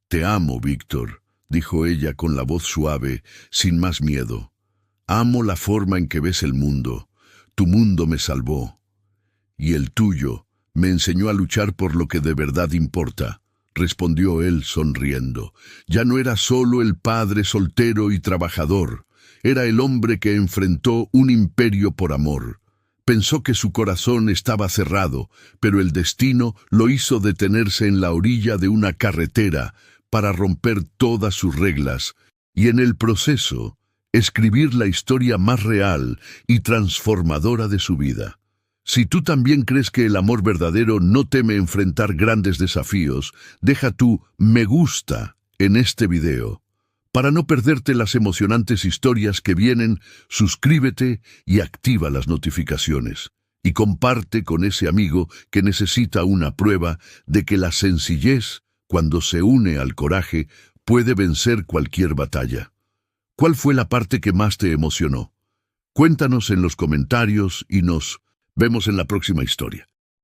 «Te amo, Víctor», dijo ella con la voz suave, sin más miedo. «Amo la forma en que ves el mundo. Tu mundo me salvó. Y el tuyo me enseñó a luchar por lo que de verdad importa», respondió él sonriendo. Ya no era solo el padre soltero y trabajador, era el hombre que enfrentó un imperio por amor. Pensó que su corazón estaba cerrado, pero el destino lo hizo detenerse en la orilla de una carretera para romper todas sus reglas, y en el proceso, escribir la historia más real y transformadora de su vida. Si tú también crees que el amor verdadero no teme enfrentar grandes desafíos, deja tu me gusta en este video. Para no perderte las emocionantes historias que vienen, suscríbete y activa las notificaciones. Y comparte con ese amigo que necesita una prueba de que la sencillez, cuando se une al coraje, puede vencer cualquier batalla. ¿Cuál fue la parte que más te emocionó? Cuéntanos en los comentarios y nos vemos en la próxima historia.